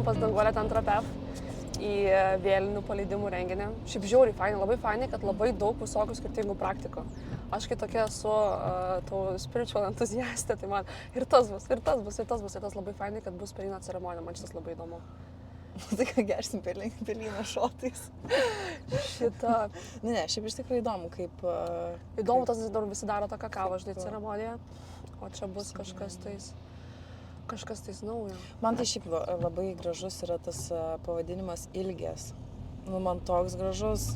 važiavom pas Danguolę ten Trapef į vėlinių paleidimų renginį. Šiaip žiauriai fainai, labai fainai, kad labai daug visokių skirtingų praktikų. Aš kai tokia esu spiritual entuziastė, tai man ir tas bus, ir tas bus, ir tas bus, ir tas labai fainai, kad bus pelyno ceremonija, man šitas labai įdomu. Tai ką gersim pelyną šotais. Šitą. Ne, šiaip iš tikrųjų įdomu, kaip... Įdomu, tas dar visi daro tą kakavą, žinai, ceremoniją, o čia bus kažkas tais naujo. Man tai šiaip labai gražus yra tas pavadinimas ilgės. Nu, man toks gražus,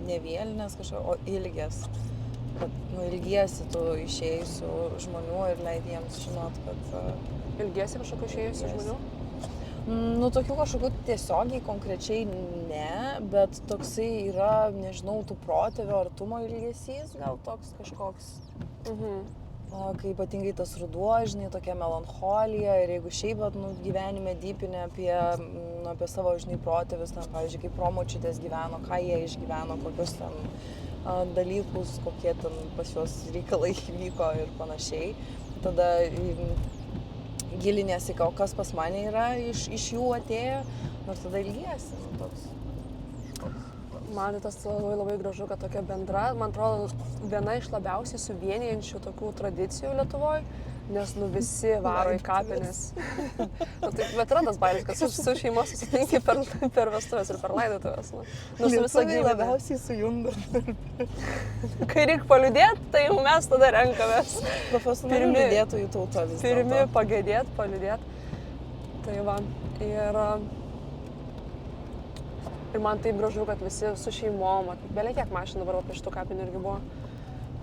ne vėlinės kažko, o ilgės. Kad, ilgiesi tu išėjusių žmonių ir leidi jiems žinot, kad... Ilgiesi kažkokių išėjusių žmonių? Nu, tokių kažkokių tiesiogiai, konkrečiai ne, bet toksai yra, nežinau, tų protėvio artumo ilgesys, gal toks kažkoks. Kai ypatingai tas ruduo, žinai, tokia melancholija ir jeigu šiaip, gyvenime dypinė apie savo, žinai, protėvius, ten, pavyzdžiui, kaip promočiutės gyveno, ką jie išgyveno, kokius ten dalykus, kokie ten pas juos reikalai vyko ir panašiai. Tada gilinėsi, kas pas mane yra iš jų atėjo, nors tada ilgiesi. Toks. Man tas labai gražu, kad tokia bendra, man atrodo, viena iš labiausiai suvienijančių tokių tradicijų Lietuvoje, nes visi varo į kapines. Bet yra tas bairis, kad su šeimos susitinki per vestuvės ir per laidotuvės. Lietuviai labiausiai sujungia. Kai reikia paliudėti, tai jau mes tada renkamės. Profesionalių liudėtojų tauta vis dėlto. Pirmi pagėdėt, paliudėt. Tai va. Ir man taip gražu, kad visi su šeimom, belia kiek mašinų dabar prie šitų kapinių irgi buvo,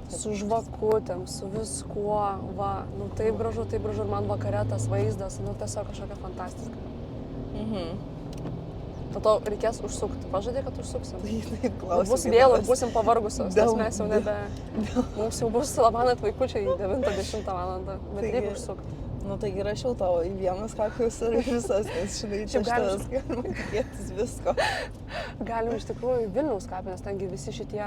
su žvakutėm, su viskuo, va, taip gražu, ir man vakare tas vaizdas, tiesiog kažkokia fantastika. To reikės užsukti, pažadė, kad užsuksim. Bus vėl ir būsim pavargusios, nes mes jau mums jau bus labanat vaikučiai 9-10 valandą, bet reikia užsukti. Taigi rašiau tavo į vienas kapijus ir visas, nes žinai, čia šitas galima tikėtis visko. Galim iš tikrųjų Vilniaus kapinės, tengi visi šitie...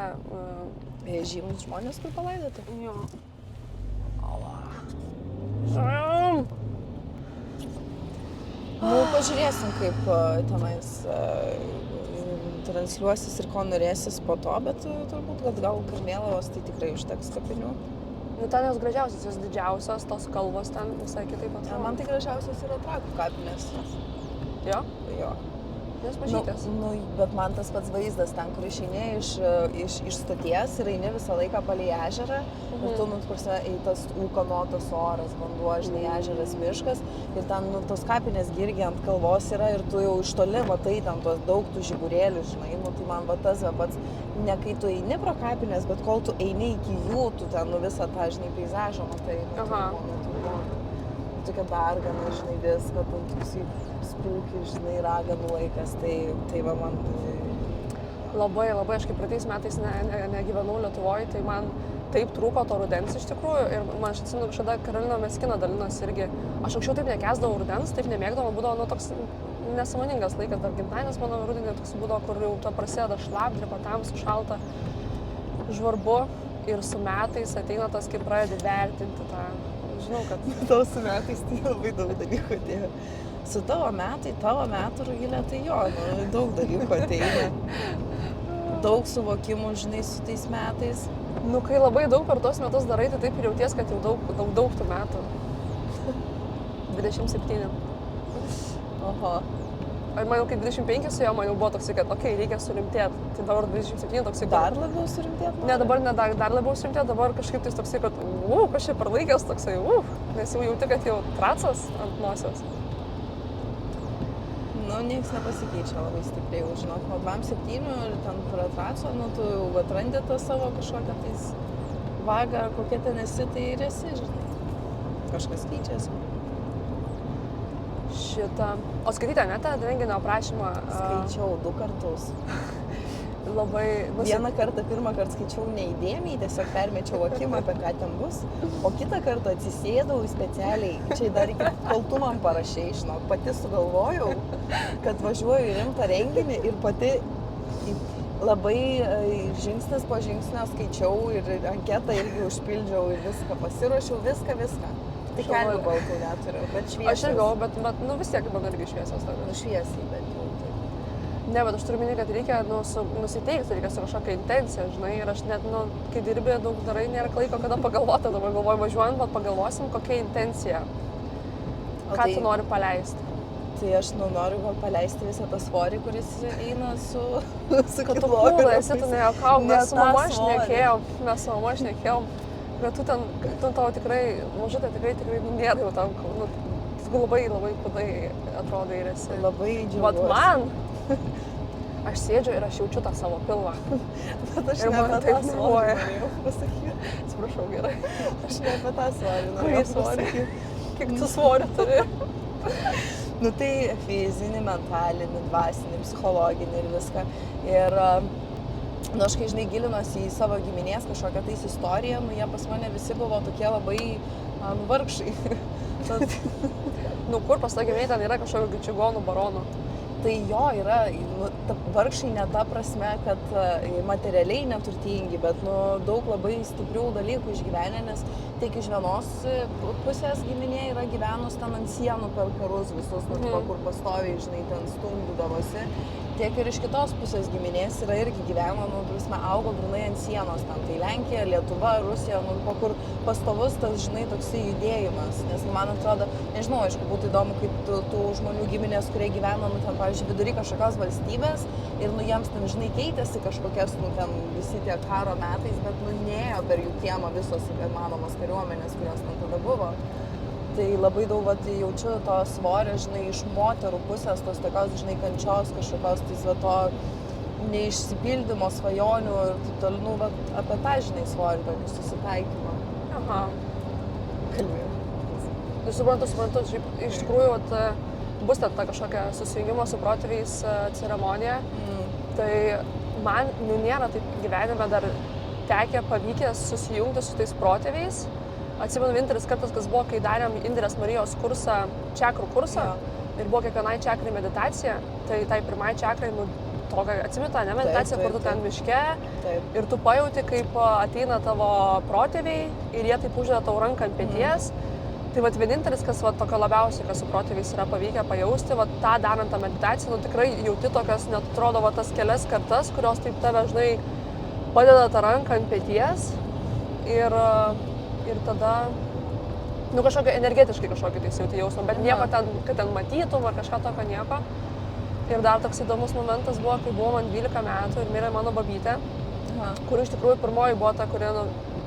žymus žmonės, kur palaidoti. Jo. Pažiūrėsim, kaip tenais transliuosis ir ko norėsis po to, bet turbūt, kad gal Karmėlavos tai tikrai užteks kapinių. Ten jos gražiausios, jos didžiausios, tos kalvos ten visai kitaip atrodo. Man tai gražiausios yra Trakų kapinės. Jo? Jo. Jos mažytės. Bet man tas pats vaizdas ten, kur išeini iš stoties ir eini visą laiką palei ežerą. Ir tu, tas ūkanotas oras, vanduo, žinai, ežeras, miškas. Ir ten, tos kapinės irgi ant kalvos yra ir tu jau iš toli matai ten tuos daug tų žiburėlių, žinai. Tai man tas pats, ne kai tu eini pro kapinės, bet kol tu eini iki jų, tu ten visą tą, žinai, peizažą matai. Tokia dargana, žinai, viską, toksai spūkį, žinai, raganų laikas, tai va man... Labai, aš kaip praeitais metais negyvenau Lietuvoje, tai man taip trūko to rudens iš tikrųjų ir man aš atsimenu kažkada Karolina Meskina dalinos irgi. Aš anksčiau taip nekęsdavau rudens, taip nemėgdavau, būdavo toks nesąmoningas laikas, dar gimtadienis mano rudenį toks būdavo, kur jau to prasideda šlapdriba, tamsu, šalta, žvarbu ir su metais ateina tas, kai pradedi vertinti tą. Žinau, kad... Tavo su metais tai labai daug dalykų atėjo. Su tavo metų, Rugilė, tai jo, daug dalykų ateina. Daug suvokimų, žinai, su tais metais. Kai labai daug per tos metus darai, tai taip ir jauties, kad jau daug tų metų. 27. Oho. Ir man jau kai 25 su jo, man jau buvo toksai, kad reikia surimtėti. Tai dabar 27 toksai... Dar labiau surimtėti? Ne, dabar dar labiau surimtėti, dabar kažkaip tai toksai, kad kas čia per laikas toksai, nes jau jauti, kad jau tracas ant nosios. Niekas nepasikeičia labai stipriai, žinok, nuo 27 ir ten prie traco, tu jau atrandi tą savo kažkokią tais vagą, kokia ten esi, tai ir esi, žinai. Kažkas keičiasi. O skaityti, ne, tą renginio aprašymą? Skaičiau 2 kartus. Labai... Vieną kartą, pirmą kartą skaičiau neįdėmiai, tiesiog permečiau akim, apie ką ten bus, o kitą kartą atsisėdau specialiai, čia dar iki kol tu man parašei, žinok, pati sugalvojau, kad važiuoju į rimtą renginį ir pati labai žingsnis po žingsnio skaičiau ir anketą irgi užpildžiau ir viską, pasiruošiau viską. Tai kelnių baltų neturiu, bet šviesios. Aš ir galvoju, bet nu vis tiek man irgi šviesios tokios. Nu, šviesiai, bet jau tai. Ne, bet aš turiu minėti, kad reikia nusiteikti, reikia su kažkokia intencija, žinai, ir aš net, kai dirbi, daug darai, nėra laiko, kada pagalvoti, dabar galvoju, važiuojant, bet pagalvosim, kokia intencija, ką tu nori paleisti. Tai aš noriu gal paleisti visą tą svorį, kuris eina su Kad tu kūlai, esi, tu nejuokauk, mes su mama šnekėjom, bet tu tavo tikrai, mažutė tikrai nėra jau tam, tu labai kūdai atrodai ir esi. Labai džiaugiuosi. Bet man, aš sėdžiu ir aš jaučiu tą savo pilvą. Bet aš ir ne apie tą svorį norėjau pasakyti. Atsiprašau, gerai. Aš ne apie tą svorį Kurį norėjau svorį? pasakyti. Kiek tu svorį turi? Nu tai fizinį, mentalinį, dvasinį, psichologinį ir viską. Ir aš kai, žinai, gilinuosi į savo giminės kažkokią tais istoriją, jie pas mane visi buvo tokie labai vargšai. Kur pas tą giminę ten yra kažkokio čigonų baronų? Tai jo yra, vargšai ne ta prasme, kad materialiai neturtingi, bet daug labai stiprių dalykų išgyvenę, nes tiek iš vienos pusės giminė yra gyvenus ten ant sienų per karus visus, kur pastoviai, žinai, ten stumdydavosi. Tiek ir iš kitos pusės giminės yra irgi gyveno, augo grunai ant sienos, ten tai Lenkija, Lietuva, Rusija, kur pastovus tas, žinai, toksai judėjimas. Nes man atrodo, nežinau, aišku, būtų įdomu, kaip tų žmonių giminės, kurie gyveno, ten, pavyzdžiui, vidury kažkokios valstybės ir, jiems ten, žinai, keitėsi kažkokias, ten visi tie karo metais, bet, nėjo per jų kiemą visos įmanomos kariuomenės, kurios ten tada buvo. Tai labai daug jaučiu to svorio, žinai, iš moterų pusės, tos tokios, žinai, kančios kažkokios, to neišsipildymo svajonių ir taip toliau, apie tą, žinai, svorį, tokį susitaikymą. Aha. Kalbėjau. Suprantu, iš tikrųjų, bus ta kažkokia susijungimo su protėviais ceremonija, tai man nėra taip gyvenime dar tekę pavykęs susijungti su tais protėviais. Atsimenu, vienintelis kartas, kas buvo, kai darėm Indrės Marijos kursą, čakrų kursą, ir buvo kiekvienai čakrai meditacija, tai pirmai čakrai, atsimenu tą meditaciją, kur tu ten miške, ir tu pajauti, kaip ateina tavo protėviai ir jie taip uždeda tau ranką ant peties. Tai vienintelis, kas tokio labiausiai, kas su protėviais yra pavykę pajausti, tą darant tą meditaciją, tikrai jauti tokias, net atrodo, tas kelias kartas, kurios taip tave, žinai, padeda tą ranką ant peties ir tada, kažkokio energetiškai kažkokį tai jauti jausmą, bet nieko ten, kad ten matytum ar kažką tokio nieko. Ir dar toks įdomus momentas buvo, kai buvo man 12 metų ir mirė mano babytė, kuri iš tikrųjų pirmoji buvo ta, kuri,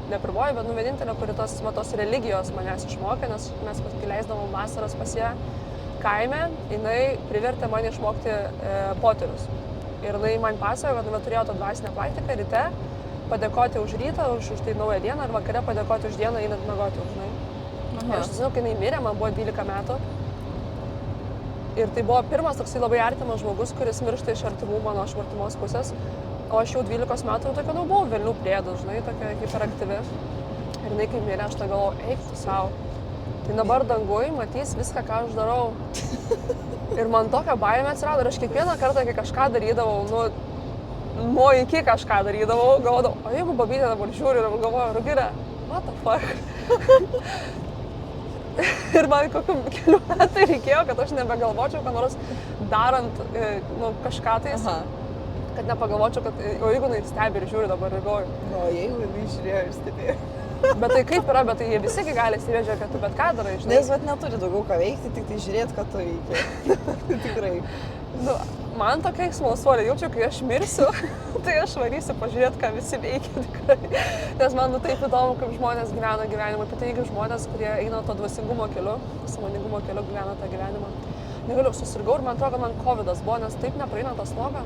ne pirmoji, bet vienintelė, kuri tos religijos manęs išmokė, nes mes leisdavom vasaras pas ją kaime, jinai privertė mane išmokti poterius. Ir jinai man pasakojo, kad turėjo tą dvasinę praktiką ryte, padėkoti už rytą, už tai naują dieną ir vakare padėkoti už dieną einant miegoti, žinai. Ir aš žinau, kai jinai mirė, man buvo 12 metų. Ir tai buvo pirmas toksai labai artimas žmogus, kuris miršta iš artimų mano artimos pusės. O aš jau 12 metų tokia buvau velnių priedų, žinai, tokia hiperaktyvi. Ir jinai kai mirė, aš tą galvoju, eik tu savo. Tai dabar danguj matys viską, ką aš darau. Ir man tokia baimė atsirado ir aš kiekvieną kartą, kai kažką darydavau, iki kažką darydavau, galvodavau, o jeigu babytė dabar žiūri ir galvoju, Rugilė, what the fuck? Ir man kokių kelių metų reikėjo, kad aš nebegalvočiau, kad nors darant kažką tais, kad nepagalvočiau, kad, o jeigu jinai stebi ir žiūri dabar ir galvoju. O jeigu jinai žiūrėjo ir stebėjo. Bet tai kaip yra, bet tai jie visi gali stebėti, kad tu bet ką darai, žinai. Nes neturi daugiau ką veikti, tik tai žiūrėti, ką tu veiki. Tikrai. Man tokia smalsuolė, jaučiu, kai aš mirsiu, tai aš varysiu pažiūrėti, ką visi veikia tikrai. Nes man taip įdomu, kaip žmonės gyvena gyvenimą, ypatingai žmonės, kurie eina to dvasingumo keliu, sąmoningumo keliu gyvena tą gyvenimą. Negaliu, susirgau ir man atrodo, kad man covidas buvo, nes taip nepraeina tą slogą.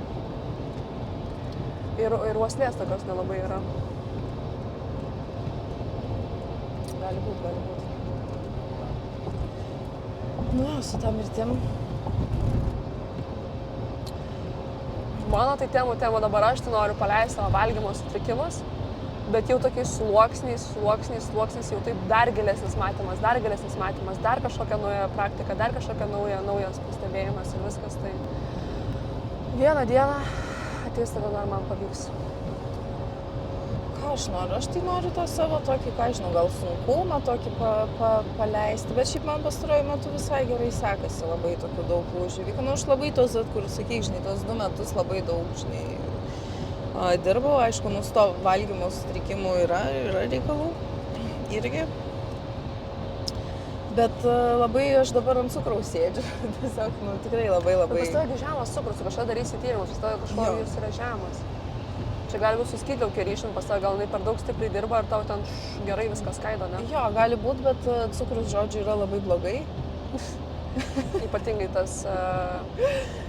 Ir uoslės tokios nelabai yra. Gali būt. Su tą mirtim. Mano tai temų dabar aš noriu paleisti savo valgymo sutrikimus, bet jau tokiais sluoksniais, jau taip dar gilesnis matymas, dar kažkokia nauja praktika, dar kažkokia naujas pastebėjimas ir viskas. Tai vieną dieną ateis tada dar man pavyks. Ką aš noriu? Aš tai noriu tą savo tokį, ką žinau, gal sunkumą tokį paleisti, bet šiaip man pastaruoju metu visai gerai sekasi, labai tokių daug lūžių. Nu, aš labai tos, kur sakyk, žinai, tos 2 metus labai daug, žinai, dirbau, aišku, nusto valgymo sutrikimų yra reikalų irgi. Bet labai aš dabar ant cukraus sėdžiu, tiesiog, nu, tikrai labai. Bet pas tavęgi žemas cukrus, tu kažką darysi tyrimus, pas tavęgi kažko jis yra žemas. Čia gali būt su skydliaukė ryšim, pas tavęgi gal jinai per daug stipriai dirba ir tau ten gerai viskas skaido, ne? Jo, gali būt, bet cukrus, žodžiu, yra labai blogai. Ypatingai tas...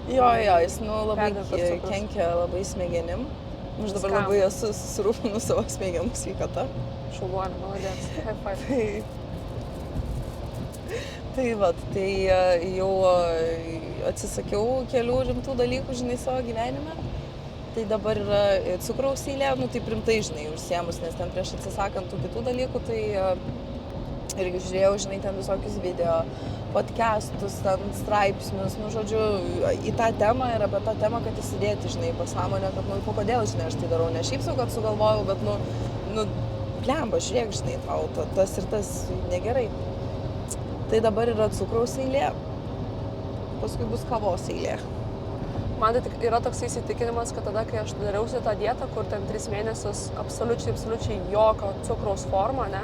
Jo, jis, nu, labai kenkia labai smegenim. Aš dabar labai esu susirūpinus savo smegenų sveikata. Šaunuolė, maladės. High five. Tai jau atsisakiau kelių rimtų dalykų, žinai, savo gyvenime. Tai dabar yra cukraus eilė, nu taip rimtai, žinai, užsiemus, nes ten prieš atsisakant tų kitų dalykų, tai irgi žiūrėjau, žinai, ten visokius video, podcastus, ten straipsnius, nu, žodžiu, į tą temą ir apie tą temą, kad įsidėti, žinai, pasąmonę, kad, nu, kodėl, žinai, aš tai darau, ne šiaip sau, kad sugalvojau, bet, nu, blemba, žiūrėk, žinai, tau tas ir tas negerai. Tai dabar yra cukraus eilė, paskui bus kavos eilė. Man tai yra toks įsitikinimas, kad tada, kai aš dariausi tą dietą, kur ten 3 mėnesius absoliučiai jokio cukraus forma, ne?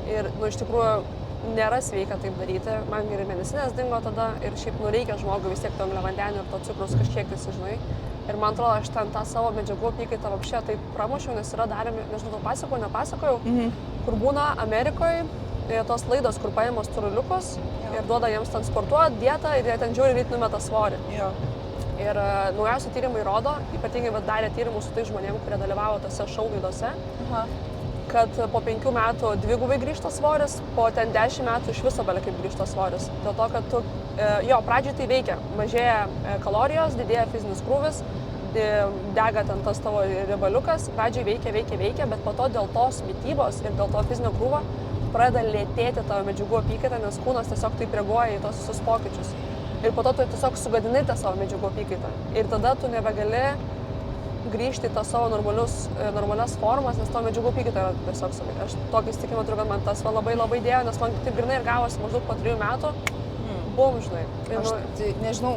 Ir, nu, iš tikrųjų nėra sveika taip daryti. Man ir medicinės dingo tada ir šiaip, nu, reikia žmogui vis tiek to angliavandenių ir to cukraus kažkiek, žinai. Ir man atrodo, aš ten tą savo medžiagų apykaitą vapšė taip pramušiau, nes yra darėmi, nežinau, nepasakojau, kur būna Amerikoje tos laidos, kur paima storuliukus ir duoda jiems ten sportuoti, dietą ir jie ten žiūri ryt numeta svorį. Ir naujausi tyrimai rodo, ypatingai darė tyrimus su tai žmonėm, kurie dalyvavo tose šou laidose, kad po 5 metų dvigubai grįžta svoris, po ten 10 metų iš viso belia kaip grįžta svoris. Dėl to, kad tu, pradžiai tai veikia, mažėja kalorijos, didėja fizinis krūvis, dega ten tas tavo riebaliukas, pradžiai veikia, bet po to dėl tos mitybos ir dėl to fizinio krūvo pradeda lėtėti tavo medžiagų apykaitą, nes kūnas tiesiog taip reaguoja į tos visus pokyčius. Ir po to tu tiesiog sugadinai tą savo medžiagų apykaitą. Ir tada tu nebegali grįžti į tą savo normalias formas, nes to medžiagų apykaita yra tiesiog savai. Aš tokį įsitikinimą turiu, kad man tas labai dėjo, nes man taip grinai ir gavosi maždaug po 3 metų. Bum, žinai. Aš tai nežinau,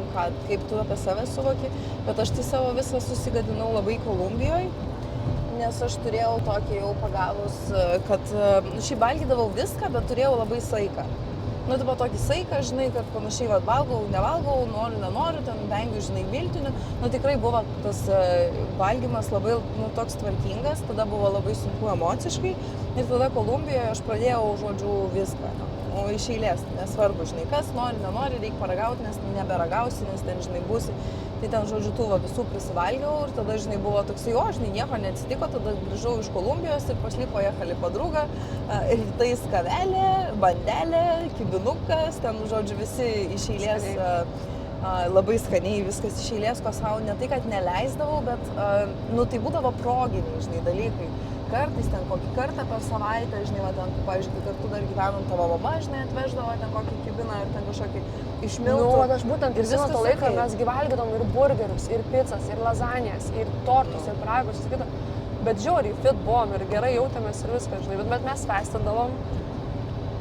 kaip tu apie save suvoki, bet aš tai savo visą susigadinau labai Kolumbijoje. Nes aš turėjau tokį jau pagavus, kad šiaip valgydavau viską, bet turėjau labai saiką. Nu, tai buvo tokį saiką, žinai, kad panašiai valgau, nevalgau, noriu, nenoriu, ten vengiu, žinai, miltinių. Nu, tikrai buvo tas valgymas labai, nu, toks tvarkingas, tada buvo labai sunku emociškai. Ir tada Kolumbijoje aš pradėjau, žodžiu, viską. O iš eilės, nesvarbu, žinai, kas nori, nenori, reikia paragauti, nes neberagausi, nes ten, žinai, būsi. Tai ten, žodžiu, tų visų prisivalgiau ir tada, žinai, buvo toksai, žinai, nieko neatsitiko, tada grįžau iš Kolumbijos ir pašli pojechali padruga, rytais kavelė, bandelė, kibinukas, ten, žodžiu, visi iš eilės, labai skaniai viskas iš eilės, ko savo ne tai, kad neleisdavau, bet, nu, tai būdavo proginiai, žinai, dalykai. Kartais ten kokį kartą per savaitę, žinai, va ten, pavyzdžiui, kai kartu dar gyvenom, tavo mama, žinai, atveždavo ten kokį kibiną ir ten kažkokį išmiltų. Nu, aš būtent prisimenu tą laiką, mes gyvalgydavom ir burgerius, ir pizzas, ir lazanijas, ir tortus, ir pyragus, ir kitą. Bet žiauriai fit buvom ir gerai jautėmės ir viską, žinai, bet mes festindavom,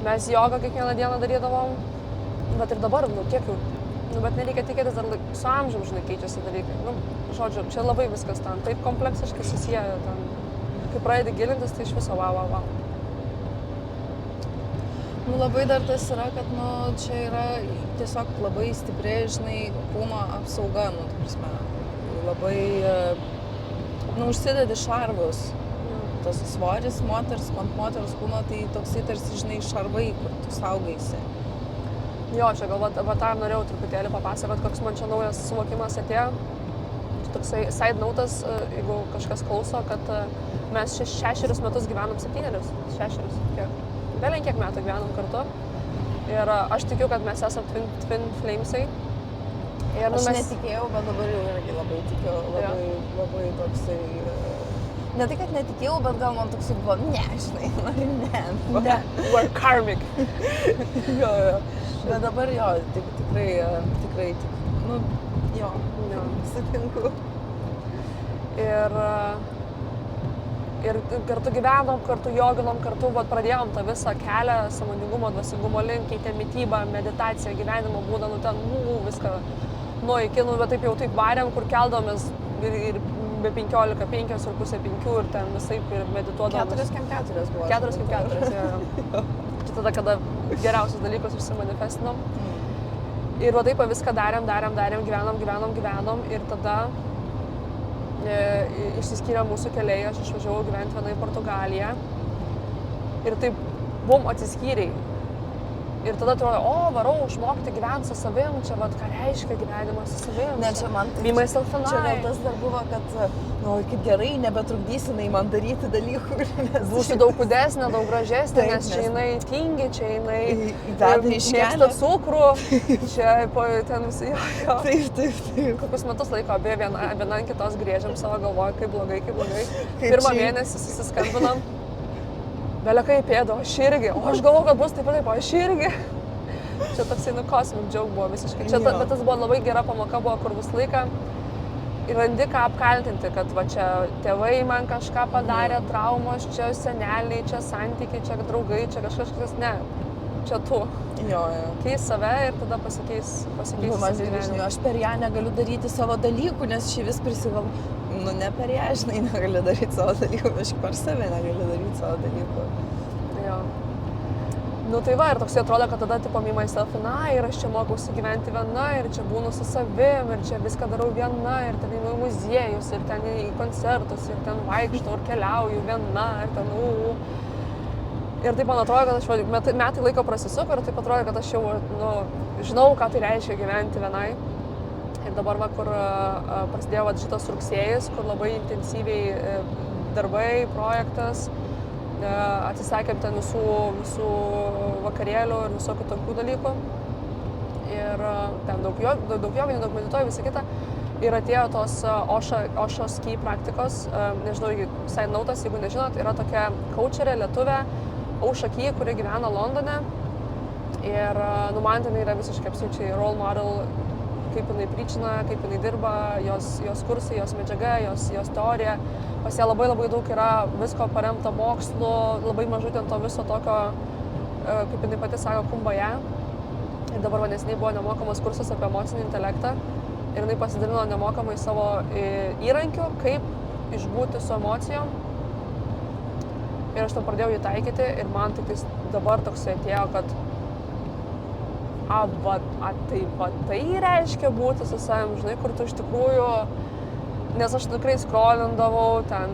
mes jogą kiekvieną dieną darydavom, bet ir dabar, nu, kiek jau, nu, bet nereikia tikėtis dar su amžium, žinai, keičiasi dalykai. Nu, žodžiu, čia labai viskas ten, taip kompleksiškai susiję ten. Kai pradedi gilintis, tai iš viso wow. Nu, labai dar tas yra, kad, nu, čia yra tiesiog labai stipri, žinai, kūno apsauga, nu, ta prasme, labai, nu, užsidedi šarvus. Tas svoris moters, ant moters kūno, tai toksai tarsi, žinai, šarvai, kur tu saugaisi. Jo, čia galbūt, apie tą norėjau truputėlį papasakot, koks man čia naujas suvokimas atėjo. Toksai side notas, jeigu kažkas klauso, kad mes 6 metus gyvenom, 6, kiek? Vėliau kiek metų gyvenom kartu. Ir aš tikiu, kad mes esam twin flamesai. Ir, aš netikėjau, bet dabar jau irgi labai tikiu, labai toksai... Ne tai, kad netikėjau, bet gal man toksai buvo, ne, žinai, ne. We're karmic. Jo. Bet dabar jo, tikrai, nu, jo, sutinku. Ir Ir kartu gyvenom, kartu joginom, kartu vat, pradėjom tą visą kelią sąmoningumo, dvasingumo link, keitė mitybą, meditaciją, gyvenimo būdą, nu ten, viską nuo iki, bet taip jau taip varėm, kur keldomės ir be 15, 5 ir pusė 5 ir ten visaip ir medituodavom. 4x4 buvo. 4x4, jo. Čia tada, kada geriausius dalykus išsimanifestinom. Ir va taip viską darėm, gyvenom ir tada išsiskyrė mūsų keliai, aš išvažiavau gyventi vieną į Portugaliją. Ir taip, atsiskyriai. Ir tada atrodo, varau išmokti gyventi su savim, čia vat, ką reiškia gyvenimas su savim. Ne, čia man tai... Be myself and I. Čia gal tas dar buvo, kad, kaip gerai, nebetrukdysi jinai man daryti dalykų. Būsiu daug kūdesnė, daug gražesnė, nes čia jinai tingi, čia jinai veda iš kelio. Mėgsta cukrų, čia ten visi, jo. Taip. Kokius metus laiko abie viena ant kitos griežiam savo galvoje, kaip blogai. Pirmą mėnesį susiskambinam. Belekai pėdo, aš irgi, o aš galvoju, kad bus taip, aš irgi. Čia toksai cosmic joke buvo visiškai. Čia, bet tas buvo labai gera pamoka, buvo, kur visą laiką ir randi ką apkaltinti, kad va čia tėvai man kažką padarė, traumos, čia seneliai, čia santykiai, čia draugai, čia kažkas, ne, čia tu. Jo. Keis save ir tada pasikeis gyvenimą. Aš per ją negaliu daryti savo dalykų, nes šį vis prisigalvoju. Ne per ją, žinai, negaliu daryti savo dalykų, aš per save negaliu daryti savo dalykų. Jo. Tai va, ir toksai atrodo, kad tada tipo me myself and I, ir aš čia mokausi gyventi viena, ir čia būnu su savim, ir čia viską darau viena, ir ten einu į muziejus, ir ten į koncertus, ir ten vaikštau, ir keliauju viena, ir ten Ir taip man atrodo, kad aš metai laiko prasisuko, ir taip atrodo, kad aš jau žinau, ką tai reiškia gyventi vienai. Ir dabar, kur prasidėjo šitas rugsėjis, kur labai intensyviai darbai, projektas, atsisakėm ten visų vakarėlių ir visokių tokių dalykų. Ir ten daug joginių, daug medituoju, visą kitą. Ir atėjo tos Osho ski praktikos, nežinau, side notas, jeigu nežinot, yra tokia coacherė lietuvė, Ausha Ski, kuri gyvena Londone. Ir man ten yra visiškai absoliučiai role model, kaip jinai preachina, kaip jinai dirba, jos kursai, jos medžiaga, jos teorija. Pas ją labai daug yra visko paremta mokslu, labai mažai ten to viso tokio, kaip jinai pati sako, kumbaja. Ir dabar neseniai buvo nemokamas kursas apie emocinį intelektą. Ir jinai pasidalino nemokamai savo įrankių, kaip išbūti su emocijom. Ir aš tam pradėjau jį taikyti ir man tik dabar toksai atėjo, kad tai reiškia būti su savim, žinai, kur tu iš tikrųjų, nes aš tikrai scrollindavau, ten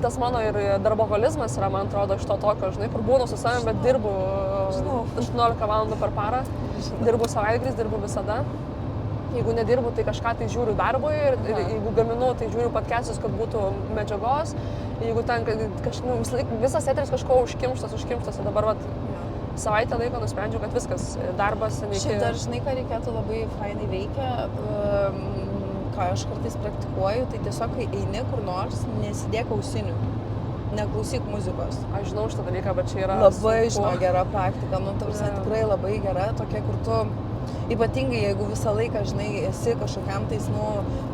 tas mano ir darboholizmas yra, man atrodo, iš to tokio, žinai, kur būnu su savim, bet dirbu 18 valandų per parą, dirbu savaitgalis, dirbu visada. Jeigu nedirbu, tai kažką tai žiūriu darbui ir jeigu gaminu, tai žiūriu podcastus, kad būtų medžiagos. Jeigu ten visas eteris kažko užkimštas, ir dabar savaitę laiko nusprendžiau, kad viskas, darbas. Šiaip dar, žinai, ką reikėtų labai fainai veikia, ką aš kartais praktikuoju, tai tiesiog, kai eini kur nors, nesidėk ausinių, neklausyk muzikos. Aš žinau šitą dalyką, bet čia yra labai, žinau, gera praktika, tikrai labai gera, tokia, kur tu ypatingai, jeigu visą laiką, žinai, esi kažkokiam tais,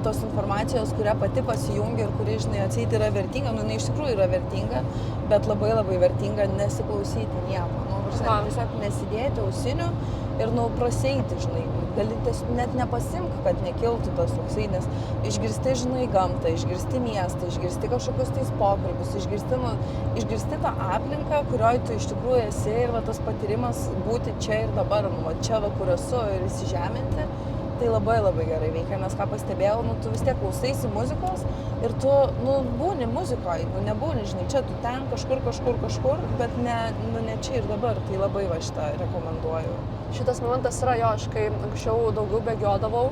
tos informacijos, kurią pati pasijungi ir kuri, žinai, atseit yra vertinga, jinai iš tikrųjų yra vertinga, bet labai vertinga nesiklausyti nieko. Tiesiog nesidėti ausinių ir praseiti, žinai, gali net nepasimk, kad nekiltų tas toksai, nes išgirsti, žinai, gamtą, išgirsti miestą, išgirsti kažkokius tais pokalbius, išgirsti tą aplinką, kurioje tu iš tikrųjų esi ir tas patyrimas būti čia ir dabar, čia kur esu ir įsižeminti, tai labai gerai veikia, nes ką pastebėjau, tu vis tiek klausaisi muzikos ir tu, būni muzikoje, nebūni, žinai, čia tu ten kažkur, bet ne čia ir dabar, tai labai šitą rekomenduoju. Šitas momentas yra jo, aš kai anksčiau daugiau bėgiodavau,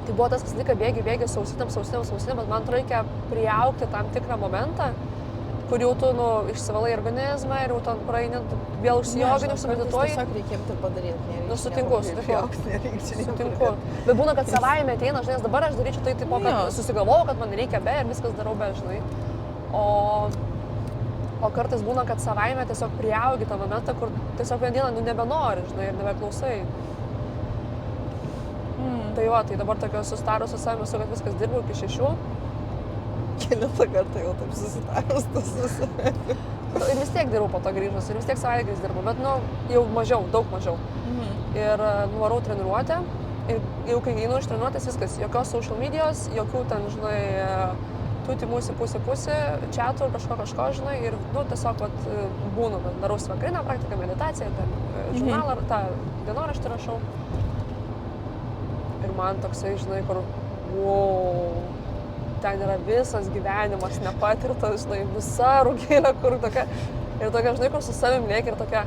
tai buvo tas, kas laiką bėgi sausinėm, bet man reikia priaugti tam tikrą momentą, kur jau tu išsivalai organizmą ir jau ten praeini, vėl užsijogini, užsimedituoji. Tiesiog reikia ir padaryti. Sutinku. Bet būna, kad savaime ateina, žinai, dabar aš daryčiau tai taip, kad susigalvojau, kad man reikia be ir viskas darau be, žinai. O kartais būna, kad savaime tiesiog priaugi tą momentą, kur tiesiog vieną dieną nebenori, žinai, ir nebeklausai. Tai dabar tokio sustarus su savimi, kad viskas dirbu iki 6. kelintą kartą jau taip susitarus tas visą. Ir vis tiek dirbu po to grįžus, ir vis tiek savaitgaliais dirbu, bet, nu, jau mažiau, daug mažiau. Ir nuvarau treniruotę, ir jau kai einu iš treniruotės, viskas, jokios social medijos, jokių ten, žinai, tuti mūsų pusė, čiatų, kažko, žinai, ir, nu, tiesiog, vat, būnu, darau vakarinę praktiką, meditaciją, ten, žurnalą, tą dienoraštį rašau. Ir man toksai, žinai, kur, wow, ten yra visas gyvenimas nepatirtas, žinai, visa rugėlė, kur tokia, ir tokia, žinai, kur su savim lieki ir tokia,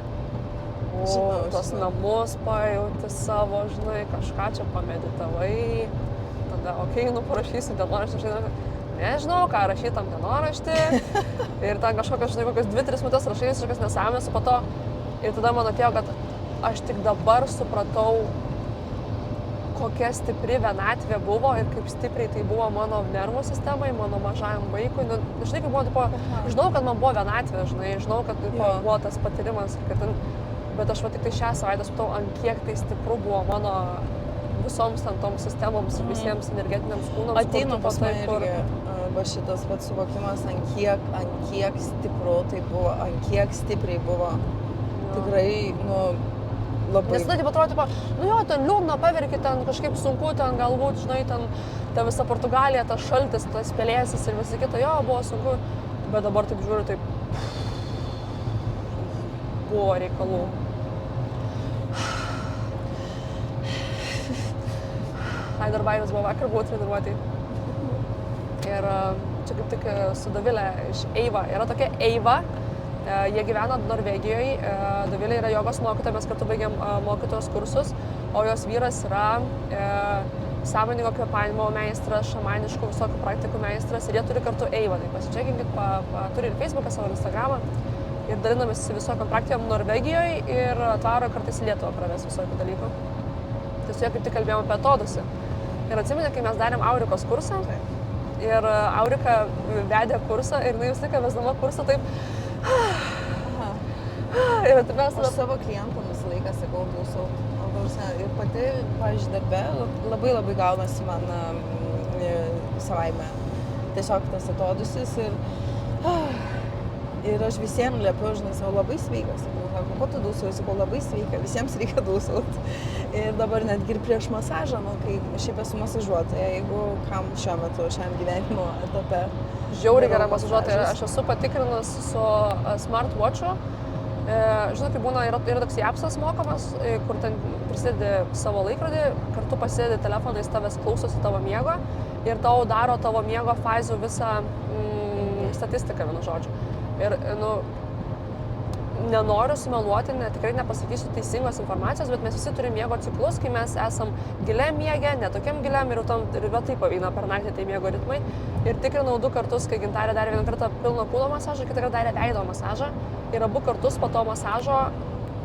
tos namus pajauti savo, žinai, kažką čia pameditavai, tada, okei, nu, parašysiu dienoraštį, žinai, nežinau, ką rašyti tam dienoraštį, ir ten kažkokios, žinai, kokias 2-3 minutės rašai, kažkas nesąmonės, po to, ir tada man atėjo, kad aš tik dabar supratau, kokia stipri vienatvė buvo ir kaip stipriai tai buvo mano nervų sistemai, mano mažajam vaikui. Nu, žinai, kaip buvo, tipo, žinau, kad man buvo vienatvė, žinai, žinau, kad buvo tas patyrimas, kad ten, bet aš va tik tai šią savaitę supratau, ant kiek tai stipru buvo mano visoms ten toms sistemoms ir visiems energetiniams kūnams. Ateina pas mane irgi va šitas pats suvokimas, ant kiek stipru tai buvo, ant kiek stipriai buvo. Tikrai, nu, labai. Nes tada taip atrodo, nu jo, ten liūdna, paverki, ten kažkaip sunku, ten galbūt, žinai, ten ta visa Portugalija, tas šaltis, tas pelėsis ir visi kita, jo, buvo sunku, bet dabar taip žiūriu, taip buvo reikalų. Ai, dar bairis buvo vakar, buvau treniruotėj. Ir čia kaip tik su Dovilė iš Eiva, yra tokia Eiva. Jie gyvena Norvegijoje, Dovilė yra jogos mokytoja, mes kartu baigėm mokytojos kursus, o jos vyras yra sąmoningo kvėpavimo meistras, šamaniškų visokių praktikų meistras ir jie turi kartu Eivą. Tai pasičekinkit, turi ir Facebooką, savo Instagramą ir dalinamės visokiom praktikom Norvegijoje ir atvaro kartais į Lietuvą praves visokių dalykų. Tai su jie kaip tik kalbėjom apie atodūsį. Ir atsimeni, kai mes darėm Aurikos kursą ir Aurika vedė kursą ir jinai visą laiką vesdama kursą taip. Ir mes aš savo klientam visą laiką sakau, dūsau. Ir pati, pavyzdžiui, darbe labai gaunasi man savaime. Tiesiog tas atodūsis ir aš visiems liepiu, žinai, savo labai sveikas. Sakau, ko tu dūsauji? Sakau, labai sveika, visiems reikia dūsauti. Ir dabar netgi ir prieš masažą, nu, kai šiaip esu masažuotoja, jeigu kam šiuo metu, šiam gyvenimo etape. Žiauriai gera masažuotoja. Aš esu patikrinus su smartwatchu. Žinai, kai būna, yra toks appsas mokamas, kur ten prisidedi savo laikrodį, kartu pasidedi telefoną, jis tavęs klausosi tavo miego ir tau daro tavo miego fazių visą statistiką, vienu žodžiu. Ir, nu, nenoriu sumeluoti, tikrai nepasakysiu teisingos informacijos, bet mes visi turime miego ciklus, kai mes esam giliam miege, netokiam giliam ir taip pavyna per naktį tai miego ritmai. Ir tikrinau 2 kartus, kai Gintarė darė vieną kartą pilno kūno masažą, kitą kartą darė veido masažą. Ir abu kartus po to masažo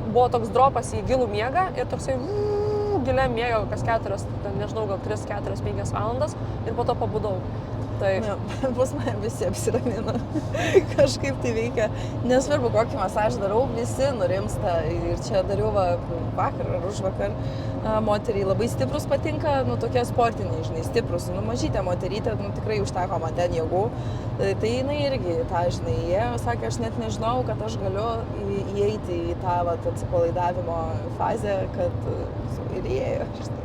buvo toks dropas į gilų miegą ir toksai giliam miego kas 4, nežinau, gal 3, 4, 5 valandas ir po to pabudau. Taip. Ja, pas mane visi apsiramina, kažkaip tai veikia, nesvarbu kokį masažą darau, visi nurimsta ir čia dariau vakar ar užvakar, moteriai labai stiprus patinka, nu tokie sportiniai, žinai, stiprus, nu mažytė moterytė, nu tikrai užteko man ten jėgų, tai jinai irgi tą, žinai, jie sakė, aš net nežinau, kad aš galiu įeiti į tą atsipalaidavimo fazę, kad ir įėjo, žinai.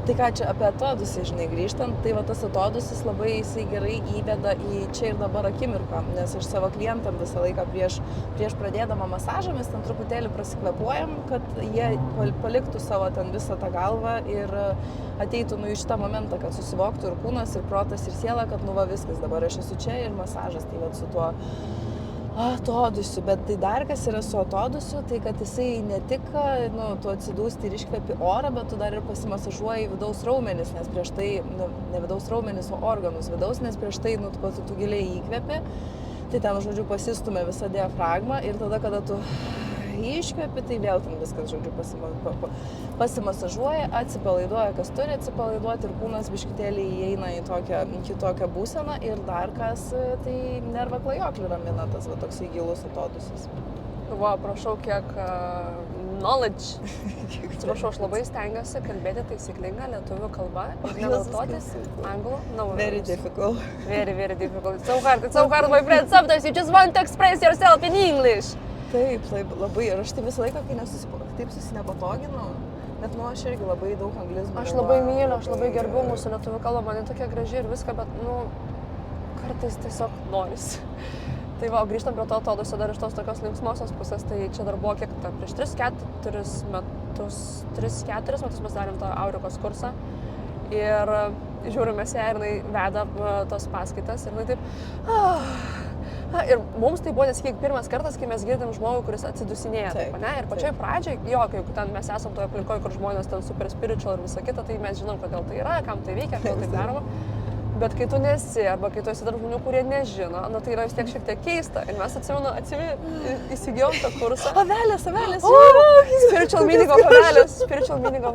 Tai ką čia apie atodūsį, žinai, grįžtant, tai va tas atodūsis labai jisai gerai įveda į čia ir dabar akimirką, nes aš savo klientam visą laiką prieš pradėdama masažą mes ten truputėlį prasikvėpuojam, kad jie paliktų savo ten visą tą galvą ir ateitų į šitą momentą, kad susivoktų ir kūnas, ir protas, ir siela, kad nu va viskas, dabar aš esu čia ir masažas, tai va su tuo atodūsiu, bet tai dar kas yra su atodūsiu, tai kad jisai ne tik, nu, tu atsidūsti ir iškvepi orą, bet tu dar ir pasimasažuoji vidaus raumenis, nes prieš tai, nu, ne vidaus raumenis, o organus vidaus, nes prieš tai, nu, tu giliai įkvepi, tai ten, žodžiu, pasistumia visą diafragmą ir tada, kada tu iškvepi, tai vėl ten viskas, žodžiu, pasimasažuoja, atsipalaiduoja, kas turi atsipalaiduoti ir kūnas biškutėlį įeina į tokią kitokią būseną ir dar kas, tai nervą klajoklį ramina tas va toksai gilus atodūsis. Va, prašau, kiek knowledge. Atsiprašau, aš labai stengiuosi kalbėti taisyklingą lietuvių kalbą ir nevartoti anglų. No, Very difficult. Very, very difficult. It's so hard, my friend. Sometimes you just want to express yourself in English. Taip, labai. Ir aš tai visą laiką, kai taip susinepatoginu, bet aš irgi labai daug anglizmų. Aš labai myliu, aš labai gerbiu mūsų lietuvių kalbą, man tokia graži ir viską, bet, kartais tiesiog norisi. Tai va, grįžtam prie to atodusio dar iš tos tokios linksmosios pusės, tai čia dar buvo kiek, prieš 3-4 metus mes darėm tą Aurikos kursą ir žiūrimės ją ir jinai veda tos paskaitas ir jinai taip... Ir mums tai buvo nesakyk pirmas kartas, kai mes girdim žmogų, kuris atsidusinėja, taip, ne? Ir pačioj pradžioj, kai ten mes esam toje aplinkoje, kur žmonės ten super spiritual ir visa kita, tai mes žinom, kodėl tai yra, kam tai veikia, kodėl taip daroma. Bet kai tu nesi, arba kai tu esi tarp žmonių, kurie nežino, tai yra vis tiek šiek tiek keista. Ir mes įsigijom tą kursą. Avelės! Spiritual meaning of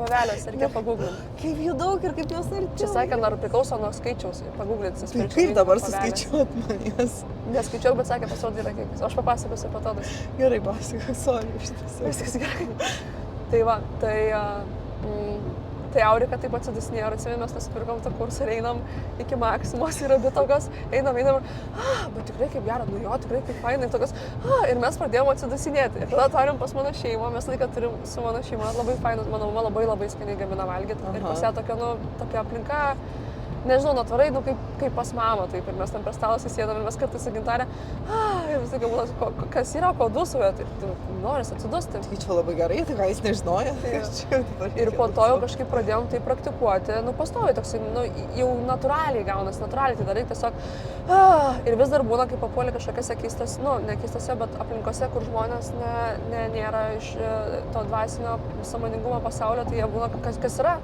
avelės, reikia paguglinti. Kaip jų daug ir kaip jos arčiau. Čia sakė, ar priklauso nuo skaičiaus, paguglinti spiritual meaning of avelės. Kaip dabar suskaičiuot man jas? Neskaičiau, bet sakė, pasirodė yra kiekis. Aš papasakosiu apie todas. Gerai, pasakok, sorry, šitas. Viskas gerai. Tai va, tai Aurika taip atsidusinėjo ir atsimė, mes nusipirkom tą kursą ir einam iki Maksimos ir abi tokios, einam ir, bet tikrai kaip gera, tikrai kaip fainai, tokios, ir mes pradėjom atsidusinėti. Ir tada tarim pas mano šeimą, mes laiką turim su mano šeima, labai fainus, mano mama labai skaniai gamina valgyti. Ir pas ją tokia aplinka, nežinau, natvarai, kaip pas mamą, taip, ir mes ten prie stalo susėdam ir mes kartais su Gintarė, ir vis tiek, kas yra, ko dūsuoja, tai noris atsidusti. Tai čia labai gerai, tai ką jis nežinoja. Ir po to jau kažkaip pradėjom tai praktikuoti, pastoviai toksai, jau natūraliai gaunasi, natūraliai tai darai tiesiog, ir vis dar būna, kai papuoli kažkokiose keistose, ne keistose, bet aplinkose, kur žmonės nėra iš to dvasinio sąmoningumo pasaulio, tai jie būna, kas yra.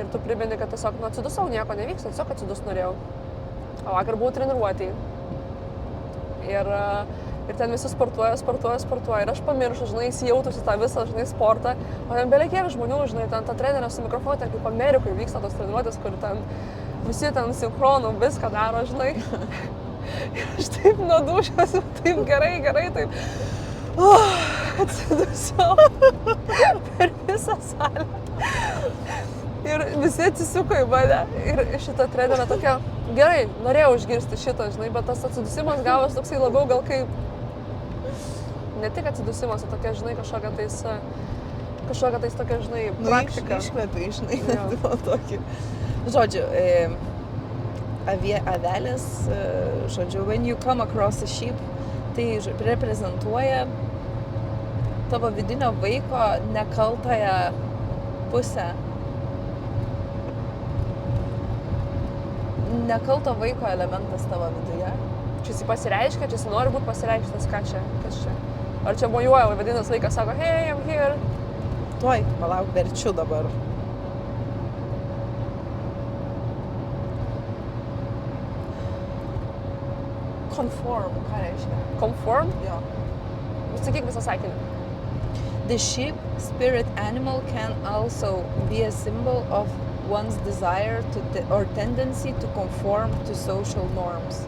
Ir tu primeni, kad tiesiog, atsidusau, nieko nevyksta, tiesiog atsidus norėjau. O vakar buvau treniruotėj. Ir ten visi sportuoja. Ir aš pamiršau, įsijautusi tą visą, sportą. O ten beveik kiek žmonių, ten ta trenerė su mikrofonu, ten kaip Amerikoje vyksta tos treniruotės, kur ten visi ten sinchronų viską daro, Ir aš taip nuodūšiuosi, taip gerai, taip. Atsidusiau per visą salę. Ir visi atsisuko į mane. Ir šita trenerė tokia, gerai, norėjau išgirsti šitą, bet tas atsidusimas gavos toksai labiau gal kaip, ne tik atsidusimas, o tokia, kažkokia tokia, praktika. Iškvėpė, tokį. Žodžiu, avelės, when you come across a sheep, tai reprezentuoja tavo vidinio vaiko nekaltąją pusę. Nekalto vaiko elementas tavo viduje. Čia jis pasireiškia, čia jis nori būti pasireikštas, kas čia. Ar čia mojuoja, vadinas vaikas sako, hey, I'm here. Tuoj, palauk, verčiu dabar. Conform, ką reiškia? Conform? Jo. Sakyk visą sakinį. The sheep, spirit animal, can also be a symbol of one's desire or tendency to conform to social norms.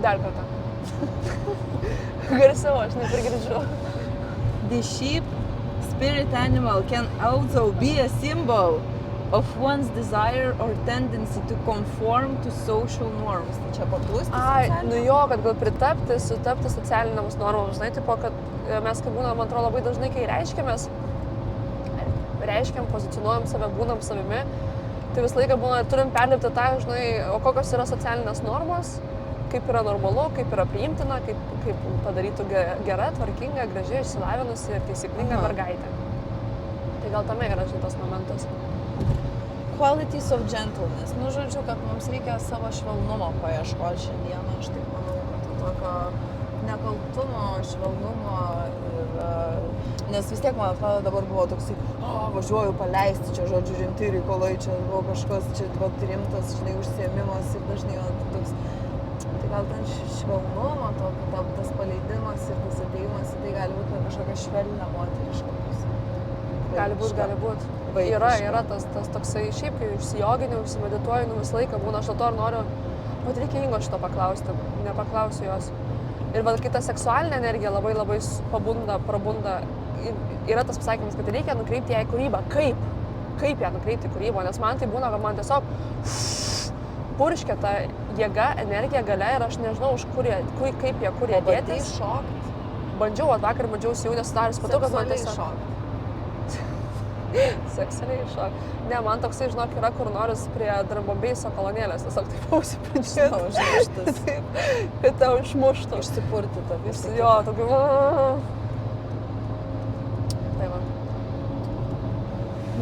Dar kartą. Garsiau, aš neprigirdžiu. The sheep, spirit animal, can also be a symbol of one's desire or tendency to conform to social norms. Tai čia paklusti socialiniams? Kad gal sutapti socialiniams normams. Tipo, kad mes, kai būnam, man atrodo, labai dažnai, kai reiškiam, pozicionuojam save, būnam savimi, tai visą laiką būna, turim perlipti tą, o kokios yra socialinės normos, kaip yra normalu, kaip yra priimtina, kaip padarytų gera, tvarkinga, gražiai, išsilavinusi ir taisyklinga mergaitė. Tai gal tame yra šitas momentas. Qualities of gentleness. Žodžiu, kad mums reikia savo švelnumo paieškoti šiandieną. Aš taip manau, kad tokio nekaltumo, švelnumo ir... Nes vis tiek, man atrodo, dabar buvo toksai, važiuoju paleisti, čia, žodžiu, rimti reikalai, čia buvo kažkas, čia rimtas, užsiėmimas ir dažnai toks... Tai gal ten švelnumo, tas paleidimas ir tas ateimas, tai gali būti kažkokia švelnia moteriška pusė. Gali būt. Yra tas toksai, šiaip, kai užsijoginiu, užsimedituoju, visą laiką būna, aš to ir noriu, bet reikia Ingos šito paklausti, nepaklausiu jos. Ir va, kai ta seksualinė energija labai labai prabunda, yra tas pasakymas, kad reikia nukreipti ją į kūrybą. Kaip ją nukreipti į kūrybą, nes man tai būna, kad man tiesiog purškia ta jėga, energija, galia ir aš nežinau, kaip jie kur jie dėtis. Bandžiau, vakar bandžiau jau nesudaręs, patau, kad man tiesiog... Seksualiai šok. Ne, man toksai, žinok, yra kur nors prie Drambambeiso kolonėlės, tiesiog taip ausiprinčiau. Užmuštas. Kad tau išmuštų. Išsipurti tą visą. Jo, tokiu... Tai man.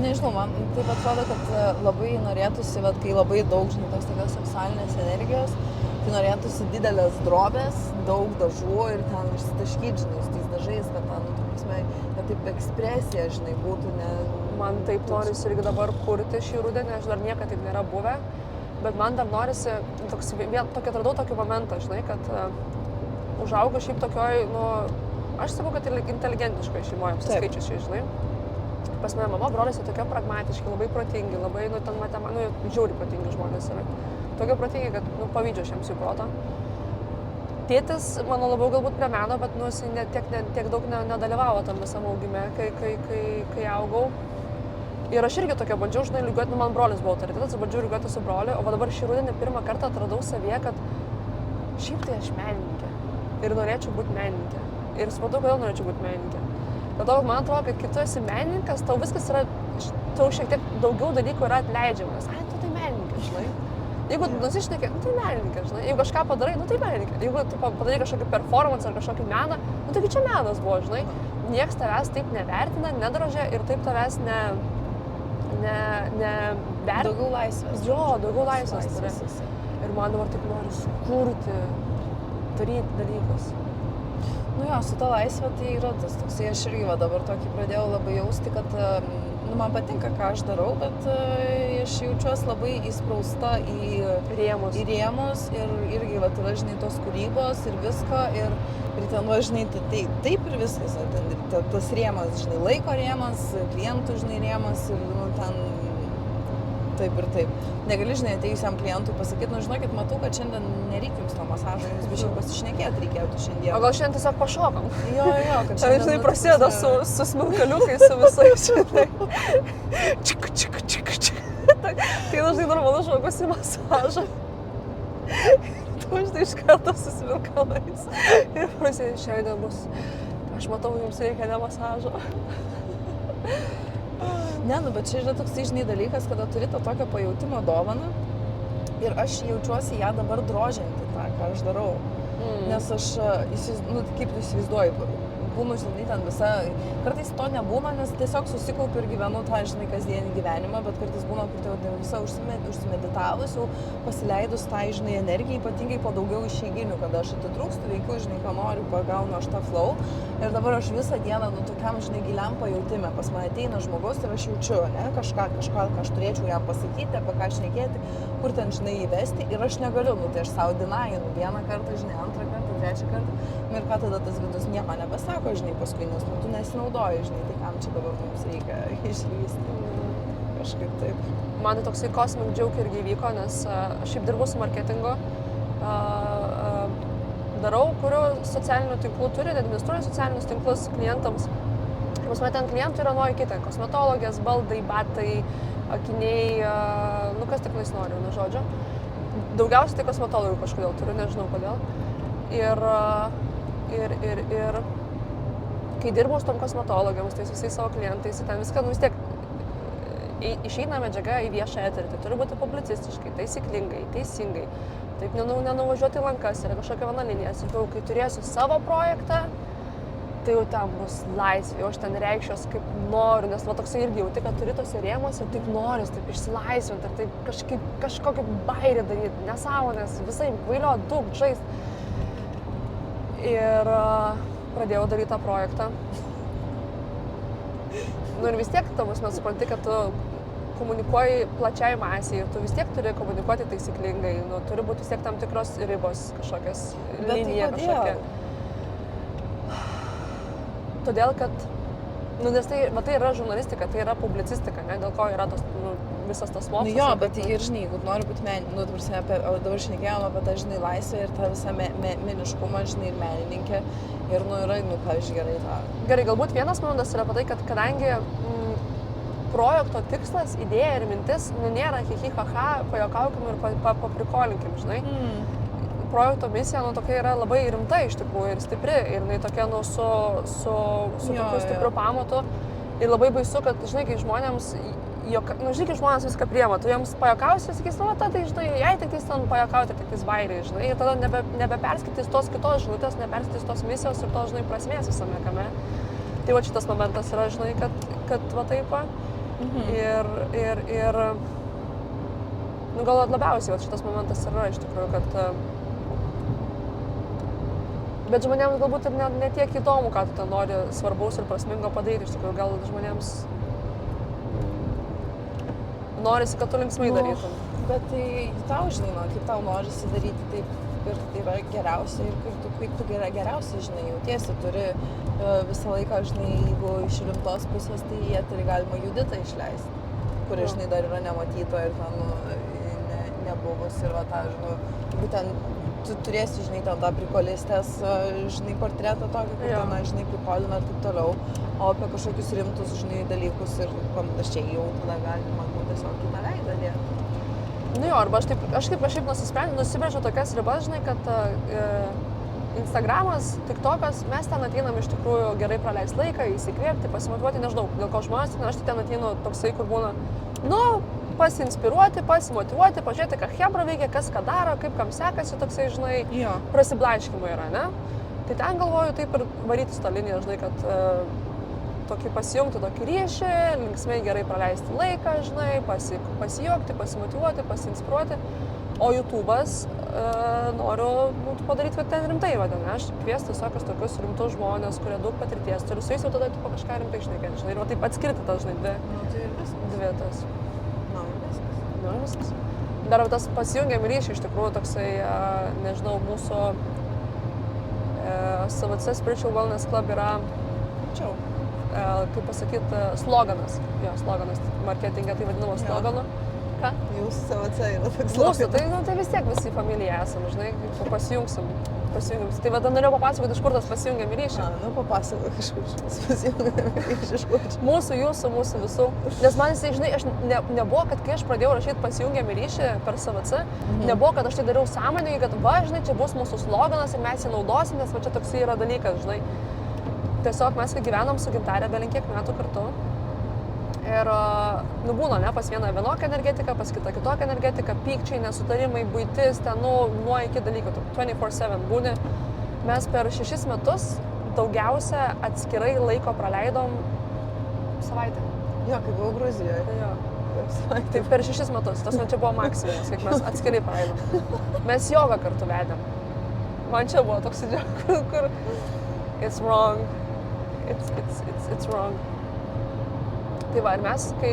Nežinau, man taip atrodo, kad labai norėtųsi, vat, kai labai daug, žinai, tokios seksualinės energijos, tai norėtųsi didelės drobės, daug dažų ir ten išsitaškyti, žinai, su tais dažais, kad ten, kad taip ekspresija, žinai, būtų, ne... Man taip norisi irgi dabar kurti šį rudenį, aš dar niekada taip nėra buvę, bet man dar norisi, atradau tokį momentą, žinai, kad užaugau šiaip tokioj, aš sakau, kad inteligentiškai šeimoje apsiskaičiusi, žinai. Pas mane mama, brolis tokie pragmatiški, labai protingi, labai, žiauriai protingi žmonės yra. Tokie protingi, kad, pavydžiu šiems jų proto. Tėtis, mano labiau galbūt prie meno, bet, jis tiek daug nedalyvavo tam visam augime, kai augau. Ir aš irgi tokia bandžiau, žinai, lygiuoti, man brolis buvo autoritetas, bandžiau lygiuoti su broliu, o dabar šį rudenį pirmą kartą atradau savyje, kad šiaip tai aš menininkė ir norėčiau būti menininkė. Ir supratau, kodėl norėčiau būti menininkė. Dėl to, man atrodo, kad kai tu esi menininkas, tau viskas yra, tau šiek tiek daugiau dalykų yra atleidžiamas. Tu tai menininkė, žinai. Jeigu nusišneki, tai menininkė, žinai. Jeigu kažką padarai, tai menininkė. Jeigu tu padarai kažkokį performance ar kažkokį meną, taigi čia menas buvo, žinai. Nieks tavęs taip nevertina, nedraudžia ir taip tavęs Daugiau laisvės. Jo, daugiau laisvės turi. Ir man dabar taip nori sukurti, daryti dalykus. Jo, su ta laisvė tai yra tas toksai, aš irgi dabar tokį pradėjau labai jausti, kad man patinka, ką aš darau, bet aš jaučiuosi labai įsprausta į rėmus ir irgi važinai tos kūrybos ir visko ir ten važinai taip ir viskas, tas rėmas, žinai, laiko rėmas, klientų, žinai, rėmas ir ten taip ir taip. Negali, žinai, atėjusiam klientui pasakyti, žinokit, matau, kad šiandien nereikia jums to masažo, jums biškai pasišnekėti reikėtų šiandien. O gal šiandien tiesiog pašokam? Jo, kad šiandien... Žinai, prasideda su smilkaliukais, su visais, žinai. Čik. Tai dažnai normalus žmogus į masažą. Tu, žinai, iš karto su smilkalais. Ir prasideda, šiandien bus, aš matau, jums reikia ne masažo. Ne, bet čia yra toksai, žinai, dalykas, kada turi tą tokią pajautimo dovaną ir aš jaučiuosi ją dabar drožianti tą, ką aš darau. Nes aš, kaip tu įsivaizduoji, būnu, žinai, ten visa, kartais to nebūna, nes tiesiog susikaupiu ir gyvenu tą, žinai, kasdienį gyvenimą, bet kartais būna, kur tai visa užsimeditavus, jau pasileidus tą, žinai, energiją, ypatingai po daugiau išeiginių, kada aš atitrūkstu, veikiu, žinai, ką noriu, pagaunu aš tą flow ir dabar aš visą dieną, tokiam, žinai, giliam pajautime, pas mane ateina žmogus ir aš jaučiu, ne, kažką aš turėčiau jam pasakyti, apie ką šnekėti, kur ten, žinai, įvesti ir aš negaliu, tai aš savo dinainu vieną kartą, žinai, antrą kartą, trečią kartą ir ką tada tas vidus nieko nebesako, žinai, paskui, nes tu nesinaudoji, žinai, tai kam čia dabar mums reikia išlysti. Kažkaip taip. Man tai toksai cosmic joke irgi įvyko, nes aš šiaip dirbu su marketingu, kuriu socialinių tinklų turinį, administruoju socialinius tinklus klientams. Pas mane ten klientų yra nuo iki, kosmetologės, baldai, batai, akiniai, kas tik nais noriu, žodžiu. Daugiausiai tai kosmetologų kažkodėl turiu, nežinau kodėl. Ir kai dirbau su tom kosmetologiams, tai visais savo klientais, ten viską, vis tiek išeina medžiaga į viešą eterį, tai turi būti publicistiškai, taisyklingai, teisingai, taip nenuvažiuoti į lankas, yra kažkokia viena linija. Sakiau, kai turėsiu savo projektą, tai jau ten bus laisvė, jau aš ten reikščios kaip noriu, nes toksai irgi jauti, kad turi tose rėmuose ir taip noris, taip išsilaisvinti ir taip kažkokį bairį daryti, nesąmonės, visai vailio, daug žaist. Ir pradėjau daryti tą projektą. Ir vis tiek, mes supranti, kad tu komunikuoji plačiai masiai ir tu vis tiek turi komunikuoti taisyklingai, turi būti vis tiek tam tikros ribos, kažkokios linija kažkokia. Todėl, kad, nes tai yra žurnalistika, tai yra publicistika, ne, dėl ko yra tos visas tas Nu mokslas. jo, bet ir žinai, jeigu nori būti dabar šnekėjom apie tą, žinai, laisvę ir tą visą meniškumą, žinai, ir menininkė. Ir, yra, pavyzdžiui, gerai tą. Gerai, galbūt vienas momentas yra apie tai, kad kadangi projekto tikslas, idėja ir mintis, nėra hihihaha, pajokaukim ir paprikolinkim, žinai. Projekto misija, tokia yra labai rimta iš tikrųjų ir stipri. Ir jinai tokia, su tokiu stipriu pamatu. Ir labai baisu, kad, žinai, kai žmonėms, žinai, kai žmonės viską priema, tu jiems pajokausi ir sakys, tai, žinai, jai tik ten pajokauti, tik tais bairiai, žinai, ir tada nebeperskaitys tos kitos žinutės, neperskaitys tos misijos ir tos, žinai, prasmės visame kame. Tai va šitas momentas yra, žinai, kad va taip va. Ir gal labiausiai va šitas momentas yra iš tikrųjų, kad bet žmonėms galbūt ir ne tiek įdomu, ką tu ten nori svarbaus ir prasmingo padaryti. Iš tikrųjų, gal žmonėms norisi, kad tu linksmai darytum. Bet tai tau, žinai, kaip tau norisi daryti, taip ir tai yra geriausia ir kaip tu geriausiai, žinai, jautiesi. Turi visą laiką, žinai, jeigu iš rimtos pusės, tai jie turi galima Juditą išleisti, kuri, žinai, dar yra nematyta ir ten nebuvus ir va tą, žinai, būtent tu turėsi, žinai, ten tą prikolistės, žinai, portretą tokį, kur ten, žinai, prikolina ir taip toliau, o apie kažkokius rimtus, žinai, dalykus ir panašiai jau tada galima tiesiog kitą veidą dėti. Nu jo, arba aš kaip nusibrėžiau tokias ribas, žinai, kad Instagramas, TikTokas, mes ten ateinam iš tikrųjų gerai praleisti laiką, įsikvėpti, pasimotyvuoti, nežinau, dėl ko žmonės, aš ten ateinu toksai, kur būna, pasinspiruoti, pasimotyvuoti, pažiūrėti, ką chebra veikia, kas ką daro, kaip kam sekasi, toksai, žinai, prasiblaškimai yra, ne? Tai ten galvoju taip ir varyti tą liniją, žinai, kad tokį pasijungti tokį ryšį, linksmai gerai praleisti laiką, žinai, pasijuokti, pasimotyvuoti, pasinspiruoti. O YouTube'as noriu padaryti, kad ten rimtai vadina. Aš kviesti visokius tokius rimtus žmonės, kurie daug patirties turi, su jais jau tada kažką rimtai šnekėti, žinai, ir va taip atskirti tas, žinai, dvi tas. Viskas. Dar tas pasijungiam ryšį iš tikrųjų toksai, nežinau, mūsų SVC Spiritual Wellness Club yra, kaip pasakyti, sloganas. Jo, sloganas, marketinge tai vadinama sloganu. Ką? Jūsų SVC yra toks sloganas. Mūsų, tai vis tiek visi familija esame, žinai, pasijungsim. Tai vada norėjau papasakoti, iš kur tas pasijungiam ryšį. Papasakok iš kur pasijungiam ryšį, iš kur. Mūsų, jūsų, mūsų visų. Nes man jisai, žinai, aš nebuvo, kad kai aš pradėjau rašyti pasijungiam ryšį per SVC, nebuvo, kad aš tai dariau sąmoningai, kad va, žinai, čia bus mūsų sloganas ir mes jį naudosim, nes va čia toksai yra dalykas, žinai. Tiesiog mes, kai gyvenam su Gintarė belenkiek metų kartu. Ir būna, ne, pas vieną vienokią energetiką, pas kitą kitokią energetiką, pykčiai, nesutarimai, buitis, ten, nuo iki dalykų, 24/7 būni. Mes per 6 metus daugiausia atskirai laiko praleidom savaitę. Jo, kai buvau Gruzijoje. Jo. Tai per 6 metus, tas man čia buvo maksimumas, kiek mes atskirai praleidom. Mes jogą kartu vedėm. Man čia buvo toks idėja, kur it's wrong, it's wrong. Tai va, ir mes, kai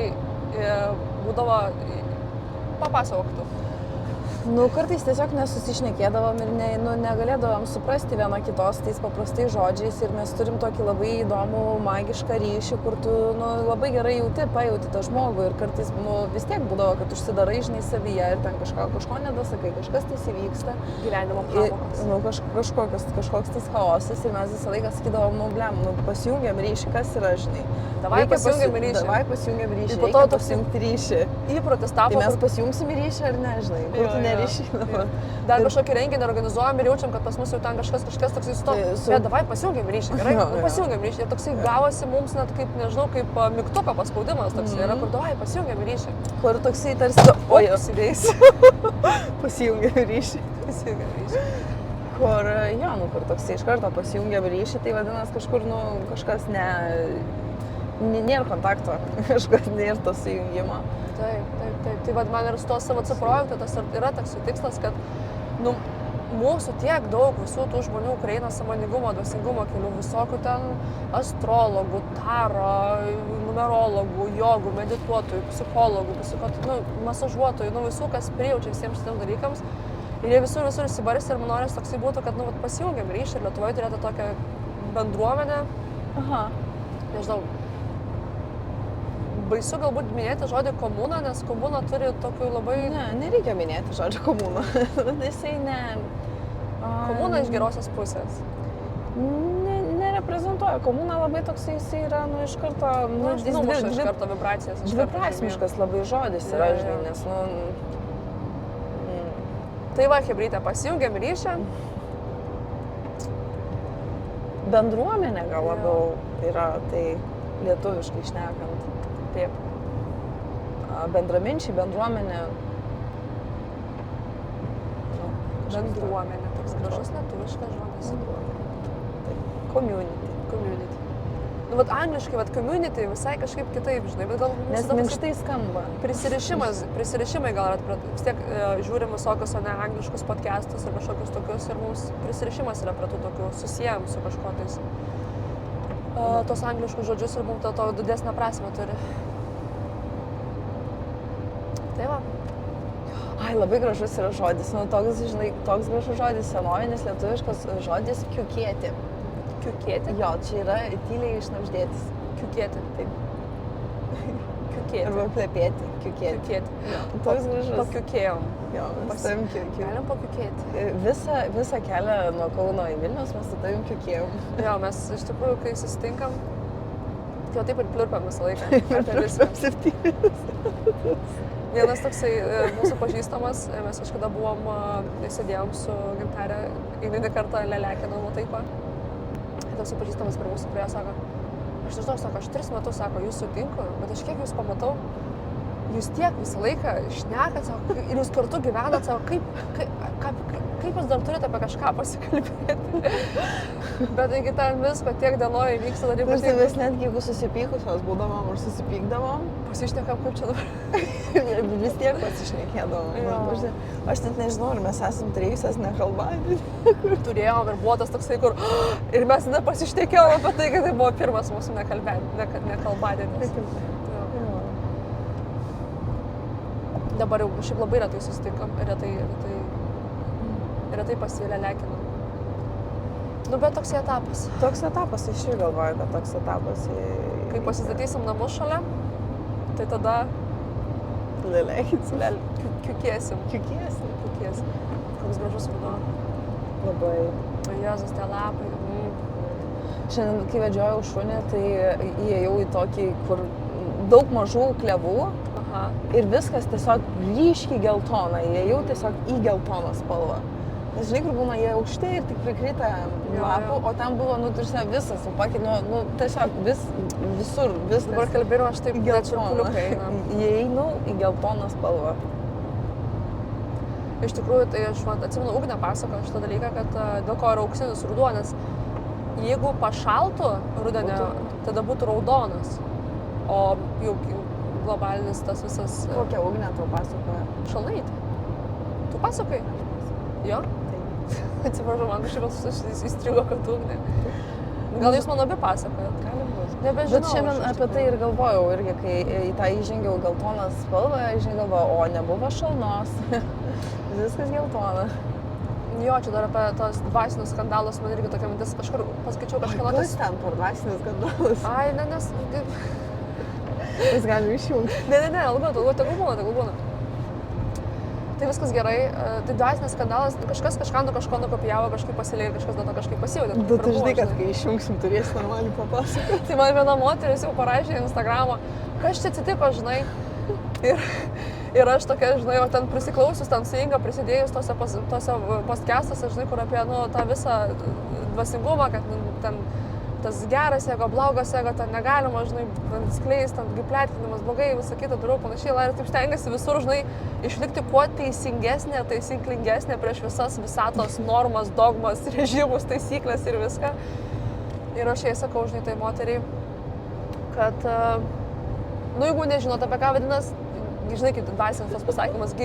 būdavo, papasakok tu. Kartais tiesiog nesusišnekėdavom ir negalėdavom suprasti viena kitos tais paprastais žodžiais ir mes turim tokį labai įdomų, magišką ryšį, kur tu labai gerai pajauti tą žmogų ir kartais vis tiek būdavo, kad užsidarai, žinai, savyje ir ten kažko nedasakai, kažkas tais įvyksta. Gyvenimo pamokos. Kažkoks tas chaosas ir mes visą laiką sakydavom, pasijungiam ryšį, kas yra, žinai. Davai pasijungiam ryšį. Davai pasijungiam ryšį, po to reikia pasijungti ryšį. Įprotis tapo. Tai mes pasijungsim ryšį ar ne, žinai, kur tu ryšį. Dar kažkokį renginį organizuojam ir jaučiam, kad pas mus jau ten kažkas toksai su to. Bet davai pasijungiam ryšį, gerai? Pasijungiam ryšį. Ir toksai gavosi mums net kaip, nežinau, kaip mygtuko paspaudimas toksai yra, kur davai pasijungiam ryšį. Kur toksai tarsi, oi, apsidėjus. Pasijungiam ryšį. Pasijungiam ryšį. Kur, kur toksai iš karto pasijungiam ryšį, tai vadinasi kažkur, kažkas nėra kontakto, kažkas nėra to sujungimo. Taip. Tai vad man ir su to SVC projektu tas yra toks tikslas, kad mūsų tiek daug visų tų žmonių, kurie eina sąmoningumo, dvasingumo kelių, visokių ten astrologų, taro, numerologų, jogų, medituotojų, psichologų, masažuotojų, visų, kas prijaučia visiems šitiems dalykams. Ir jie visur įsibarsti ir man norės toksai būtų, kad pasijungiam ryšį ir Lietuvoje turėtų tokią bendruomenę. Aha. Nežinau. baisu galbūt minėti žodį komuna, nes komuna turi tokių labai... Ne, nereikia minėti žodžio komuna. Jisai ne... Komuna iš gerosios pusės. Nereprezentuoja. Komuna labai toksai, jisai yra, nu, iš karto... Nu, numuša iš karto vibracijas. Dviprasmiškas labai žodis yra, žinai, nes, nu... Tai va, hebrytė, pasijungiam ryšį. Bendruomenė gal labiau yra, tai lietuviškai šnekant. Taip. Bendraminčiai, bendruomenė. Bendruomenė, toks gražus lietuviškas žodis. Community. Community. Nu, vat angliškai, vat community visai kažkaip kitaip, žinai, bet gal... Nes minkštai skamba. Prisirišimai gal yra, vis tiek žiūrim visokius, o ne angliškus podcastus ir kažkokius tokius ir mums prisirišimas yra prie tų tokių susijęm su kažkokiais. Tos angliškus žodžius ir mums to didesnę prasmę turi. Tai va. Ai, labai gražus yra žodis, nu toks, žinai, toks gražus žodis, senovinis lietuviškas žodis kiukėti. Kiukėti? Jo, čia yra tyliai išnabždėtis. Kiukėti. Taip. Kiukėti. Arba plepėti, kiukėti. Kiukėti. Toks gražus. Pakiukėjom. Jo, mes tavim kiukėjom. Galim pakiukėti. Visą kelią nuo Kauno į Vilnius mes su tavim kiukėjom. Jo, mes iš tikrųjų, kai susitinkam, jau taip ir pliurpam visą laiką. Pliurpam 7. Vienas toksai mūsų pažįstamas, mes kažkada buvom, sėdėjom su Gintarė, eilinį kartą lelekinom taip. Toksai pažįstamas prie mūsų priejo, sako, aš nežinau, sako, aš 3 metus, sako, jūs sutinku, bet aš kiek jūs pamatau, jūs tiek visą laiką šnekat, sako, ir jūs kartu gyvenat, sako, kaip jūs dar turite apie kažką pasikalbėti. Bet taigi ten visko tiek dienoje vyksta dalykų. Ir mes netgi, jeigu susipykusios būdavom ir susipykdavom, pasišnekam, kaip čia dabar. Vis tiek pasišnekėdavom. Aš net nežinau, ar mes esam turėjusios nekalbadienį. Turėjom ir buvo tas toksai, kur ir mes tada pasišnekėjom apie tai, kad tai buvo pirmas mūsų nekalbadienis. Dabar jau šiaip labai retai susitinkam, retai pasilelekinam. Nu, bet toks etapas. Toks etapas, iš jų galvoju, kad toks etapas. Kai pasistatysim namus šalia, tai tada... Lelekinsim. Kiukėsim. Kiukėsim. Koks gražus ruduo. Labai. Jėzus, tie lapai. Šiandien, kai vedžiojau šunį, tai įėjau į tokį, kur daug mažų klevų. Aha. Ir viskas tiesiog ryškiai geltona. Įėjau tiesiog į geltoną spalvą. Nes žinai, kur būna jie aukšti ir tik prikrita lapų, o ten buvo, nu, tarsi visas, nu, tiesiog visur, viskas. Dabar kalbėjau, aš taip geltoną. Įeinau į geltoną spalvą. Iš tikrųjų, tai aš atsimenu, Ugnė pasakojo šitą dalyką, kad dėl ko yra auksinis ruduo, nes jeigu pašaltų rudenį, tada būtų raudonas, o jau globalinis tas visas... Kokią Ugnę tau pasakoja? Šalnaitė. Tu pasakai? Jo? Atsiprašau, man kažkaip įstrigo, kad Ugnė. Gal jūs man abi pasakojat? Gali būti. Nebežinau. Bet šiandien apie tai ir galvojau, irgi, kai į tą įžengiau geltoną spalvą, galvojau, o nebuvo šalnos. Viskas geltona. Jo, čia dar apie tos dvasinius skandalus, man irgi tokia mintis, kažkur paskaičiau kažką. Kas ten per dvasinius skandalus? Ai, ne, nes... Jis gali išjungti. Ne, tegul būna. Tai viskas gerai, tai dvasinis skandalas, kažkas kažką nuo kažko nukopijavo, kažkaip pasilėjo, kažkas nuo to kažkaip pasijautė. Bet tu žinai, kad kai išjungsim, turėsi normaliai papasakoti. Tai man viena moteris jau parašė Instagramą, kas čia atsitiko, žinai. Ir aš tokia, žinai, o ten prisiklausius, ten su Inga prisidėjus tose podcastuose, žinai, kur apie tą visą dvasingumą, kad ten tas geras ego, blogas ego, ten negalima, žinai, skleisti, ten pletkinimas, blogai, visą kitą darau panašiai. Ir taip stengiasi visur, žinai, išlikti kuo teisingesnė, taisyklingesnė prieš visas visatos normas, dogmas, režimus, taisyklės ir viską. Ir aš jai sakau, žinai, tai moteriai, kad, nu, jeigu nežinot apie ką vadinas, žinai, kaip dvasinis tas pasakymas,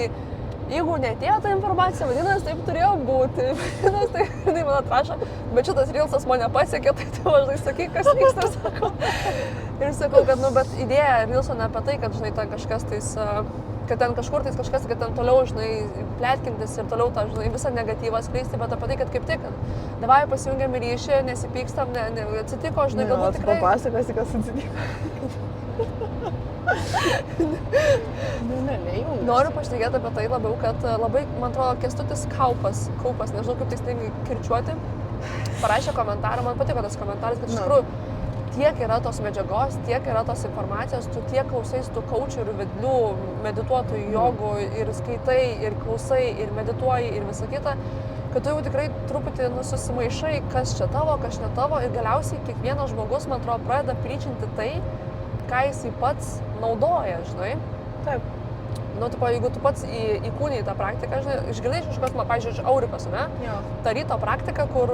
jeigu neatėjo ta informacija, vadinasi, taip turėjo būti. Vadinasi, tai jinai man atrašo, bet šitas reelsas mane pasiekė, tai žinai, sakyk, kas vyksta, sakau. Ir sakau, kad, nu, bet idėja reelso ne apie tai, kad, žinai, ten kažkas tais, kad ten kažkur tais kažkas, kad ten toliau, žinai, plėtkintis ir toliau tą, žinai, visą negatyvą skleisti, bet apie tai, kad kaip tik, davai pasijungiam į ryšį, nesipykstam, atsitiko, žinai, galbūt tikrai. Papasakosi, kas atsitiko. Nejau. Noriu pašnekėti apie tai labiau, kad labai, man atrodo, Kęstutis Kaupas, nežinau kaip tikslingai kirčiuoti, parašė komentarą, man patiko tas komentaras, kad iš tikrųjų tiek yra tos medžiagos, tiek yra tos informacijos, tu tiek klausais tų coacherių, vedlių, medituotojų, jogų ir skaitai, ir klausai, ir medituoji, ir visa kita, kad tu jau tikrai truputį susimaišai, kas čia tavo, kas ne tavo, ir galiausiai kiekvienas žmogus, man atrodo, pradeda pryčinti tai, ką jisai pats naudoja, žinai. Taip. Nu, tipo, jeigu tu pats įkūniai tą praktiką, žinai, išgirdai iš kažkokios, pavyzdžiui, iš Aurikos, ne? Jo. Ta ryto praktika, kur,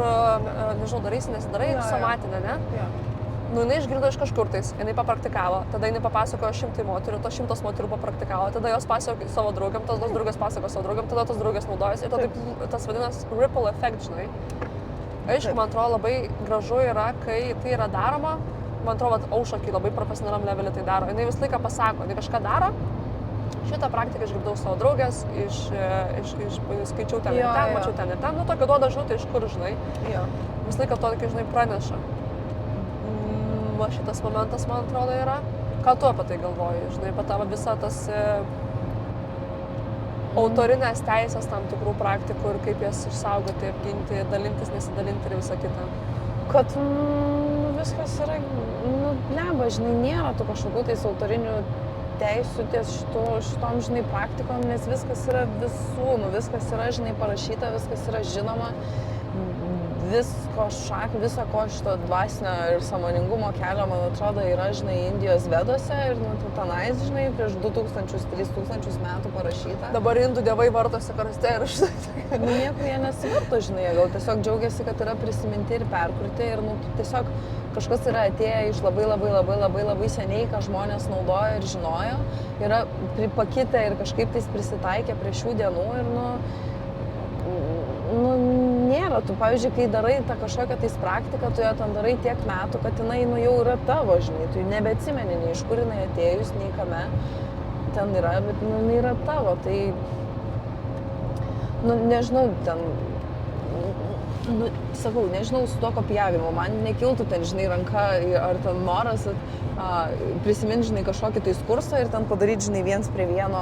nežinau, daraisi, nesidarai, somatinė, ne? Jo. Nu, jinai išgirdo iš kažkur tais, jinai papraktikavo, tada jinai papasakojo 100 moterų, tos 100 moterų papraktikavo, tada jos pasakojo savo draugam, tos draugės pasakojo savo draugam, tada tos draugės naudojasi ir tada taip, tas vadinas ripple effect, žinai. Aišku, man atrodo, labai gražu yra, kai tai yra daroma, man atrodo, Aušra, kai labai profesionaliam levelį tai daro, jinai visą laiką pasako, jinai kažką daro, šitą praktiką išgirdau savo draugės, skaičiau ten ir ten, mačiau ten ir ten, nu tokio duoda žinutę, iš kur, žinai. Jo. Visą laiką to, kai, žinai, praneša. Va šitas momentas, man atrodo, yra. Ką tu apie tai galvoji, žinai, apie tavo visą tas autorinės teisės tam tikrų praktikų ir kaip jas išsaugoti, apginti, dalintis, nesidalinti ir visa kita. Kad viskas yra, bleba, žinai, nėra tų kažkokių tais autorinių teisių ties šitom, žinai, praktikom, nes viskas yra visų, viskas yra, žinai, parašyta, viskas yra žinoma. Viso ko šito dvasinio ir sąmoningumo kelio, man atrodo, yra, žinai, Indijos vedose ir tenais, žinai, prieš 2000-3000 metų parašyta. Dabar indų dievai vartosi karste ir štai. Nieko jie nesivarto, žinai, gal tiesiog džiaugiasi, kad yra prisiminti ir perkurti ir tiesiog kažkas yra atėję iš labai seniai, ką žmonės naudojo ir žinojo, yra pakitę ir kažkaip tais prisitaikė prie šių dienų ir, nėra. Tu, pavyzdžiui, kai darai tą kažkokią tais praktiką, tu ją ten darai tiek metų, kad jinai, jau yra tavo, žinai, tu nebeatsimeni, nei iš kur jinai atėjus, nei kame ten yra, bet, jinai yra tavo, tai, nežinau, ten, sakau, nežinau, su tuo kopijavimu, man nekiltų ten, žinai, ranka ar ten noras prisiminti, žinai, kažkokį tais kursą ir ten padaryti, žinai, 1:1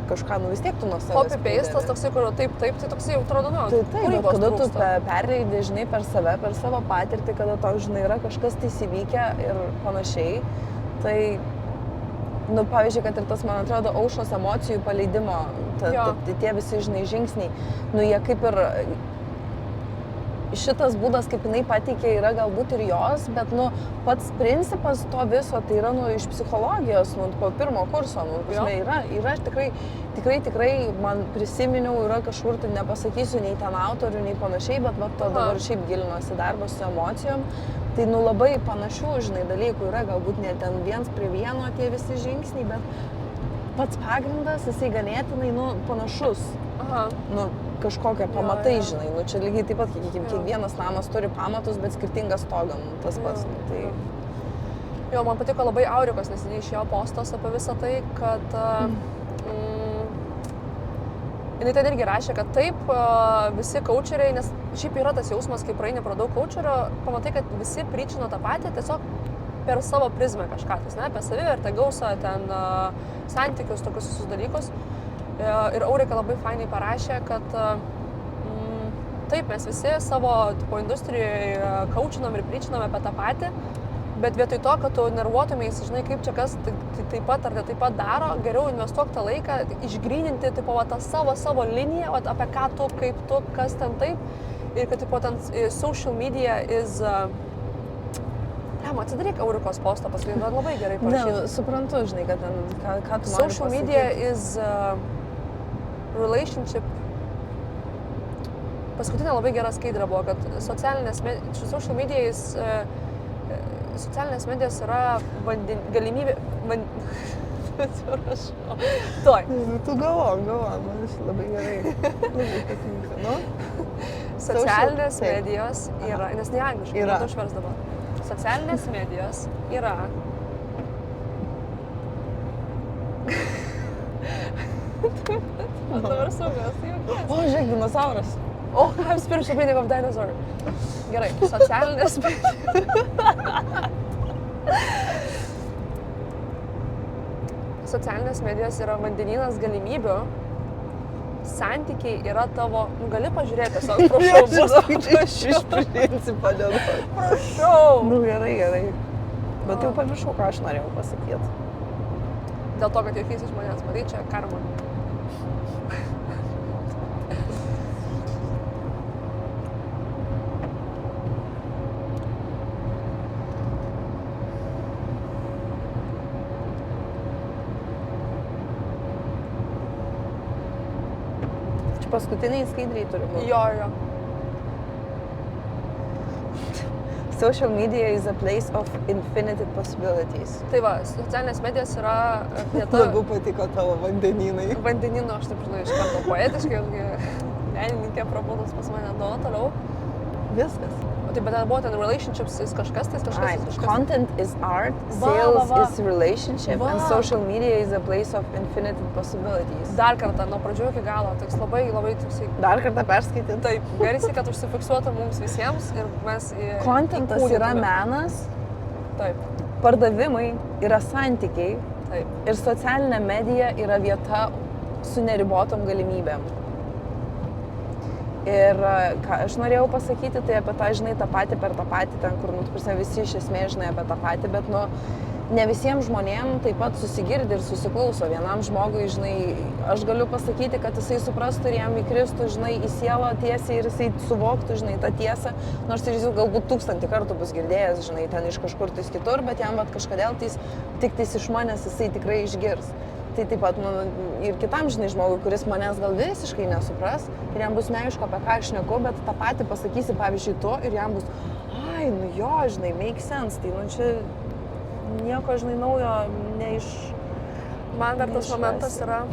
kažką, vis tiek tu nuo savęs. Copy-pastas toksai, kur taip, tai toksai jau atrodo, taip, bet kada tu perleidi, žinai, per save, per savo patirtį, kada tau, žinai, yra kažkas tais įvykę ir panašiai, tai, pavyzdžiui, kad ir tas, man atrodo, Aušros emocijų paleidimo, tie visi, žinai, žingsniai, jie kaip ir šitas būdas, kaip jinai pateikė, yra galbūt ir jos, bet, pats principas to viso, tai yra, iš psichologijos, po pirmo kurso, yra tikrai, man prisiminiau, yra kažkur, tai nepasakysiu nei ten autorių, nei panašiai, bet, to dabar šiaip gilinosi darbas su emocijom, tai, labai panašių, žinai, dalykų yra, galbūt ne ten 1:1 tie visi žingsniai, bet pats pagrindas, jisai ganėtinai, panašus. Aha. Kažkokie pamatai, žinai, čia lygiai taip pat, kiekvienas namas turi pamatus, bet skirtingą stogą, tas pats. Tai... Jo, man patiko labai Aurikos neseniai išėjo postas apie visą tai, kad jinai ten irgi rašė, kad taip, visi coacheriai, nes šiaip yra tas jausmas, kai praeini pro daug coacherio, pamatai, kad visi pryčino tą patį, tiesiog per savo prizmę kažką, apie savivertę, gausą, ten santykius, tokius visus dalykus. Ir Aurika labai fainai parašė, kad taip, mes visi savo industrijoje coachinam ir pryčinam apie tą patį, bet vietoj to, kad tu nervuotumės, žinai, kaip čia kas taip pat ar ne taip pat daro, geriau investuok tą laiką, išgryninti tą savo liniją, apie ką tu, kaip tu, kas ten taip, ir kad ten social media is... Atsidaryk Aurikos postą, paskui labai gerai parašyti. Ne, suprantu, žinai, kad ten, ką tu nori social media is relationship. Paskutinė labai gera skaidra buvo, kad socialinės medijos yra galimybė... Atsiprašau. Tuoj. Tu galvom, man labai gerai. Labai patinka, Socialinės medijos yra, nes ne angliškai, yra. Tu išvers dabar. Socialinės medijos yra dabar saugas, juokies. O, žiūrėk, dinosauras. Oh, I'm spiritual meaning of dinosaur. Gerai, socialinės medijos. socialinės medijos yra vandenynas galimybių, santykiai yra tavo, nu gali pažiūrėti tiesiog, prašau, Aš iš principo nenoriu. prašau. Nu, gerai. Bet jau pamiršau, ką aš norėjau pasakyti. Dėl to, kad juokysi iš manęs, matai, čia karma. Čia paskutiniai skaidriai turi būti. Jo. Social media is a place of infinite possibilities. Tai va, socialinės medijos yra vieta Labiau patiko tavo vandenynai. vandenino, aš taip žinau, iš karto poetiškai, menininkė prabūdus pas mane, toliau. Viskas. O tai bet ten buvo ten relationships, jis kažkas. Content is art, Va, sales va. is relationship, Va. and social media is a place of infinite possibilities. Dar kartą, nuo pradžių iki galo, toks labai toksai. Dar kartą perskaityti. Taip, garsiai, kad užsifiksuotų mums visiems ir mes Contentas yra įkūnytume. menas, Taip, pardavimai yra santykiai taip. ir socialinė medija yra vieta su neribotom galimybėm. Ir ką aš norėjau pasakyti, tai apie tą, žinai, tą patį per tą patį, ten, kur, visi iš esmės žinai apie tą patį, bet, ne visiems žmonėms taip pat susigirdi ir susiklauso. Vienam žmogui, žinai, aš galiu pasakyti, kad jisai suprastų ir jam įkristų, žinai, į sielą tiesiai ir jisai suvoktų, žinai, tą tiesą, nors jis galbūt 1000 kartų bus girdėjęs, žinai, ten iš kažkur tais kitur, bet jam kažkodėl tik tais iš manęs jisai tikrai išgirs. Tai taip pat, ir kitam, žinai, žmogui, kuris manęs gal visiškai nesupras ir jam bus neaišku, apie ką aš šneku, bet tą patį pasakysi, pavyzdžiui, tu ir jam bus, ai, jo, žinai, make sense, tai, čia nieko, žinai, naujo neiš... Man dar tas momentas yra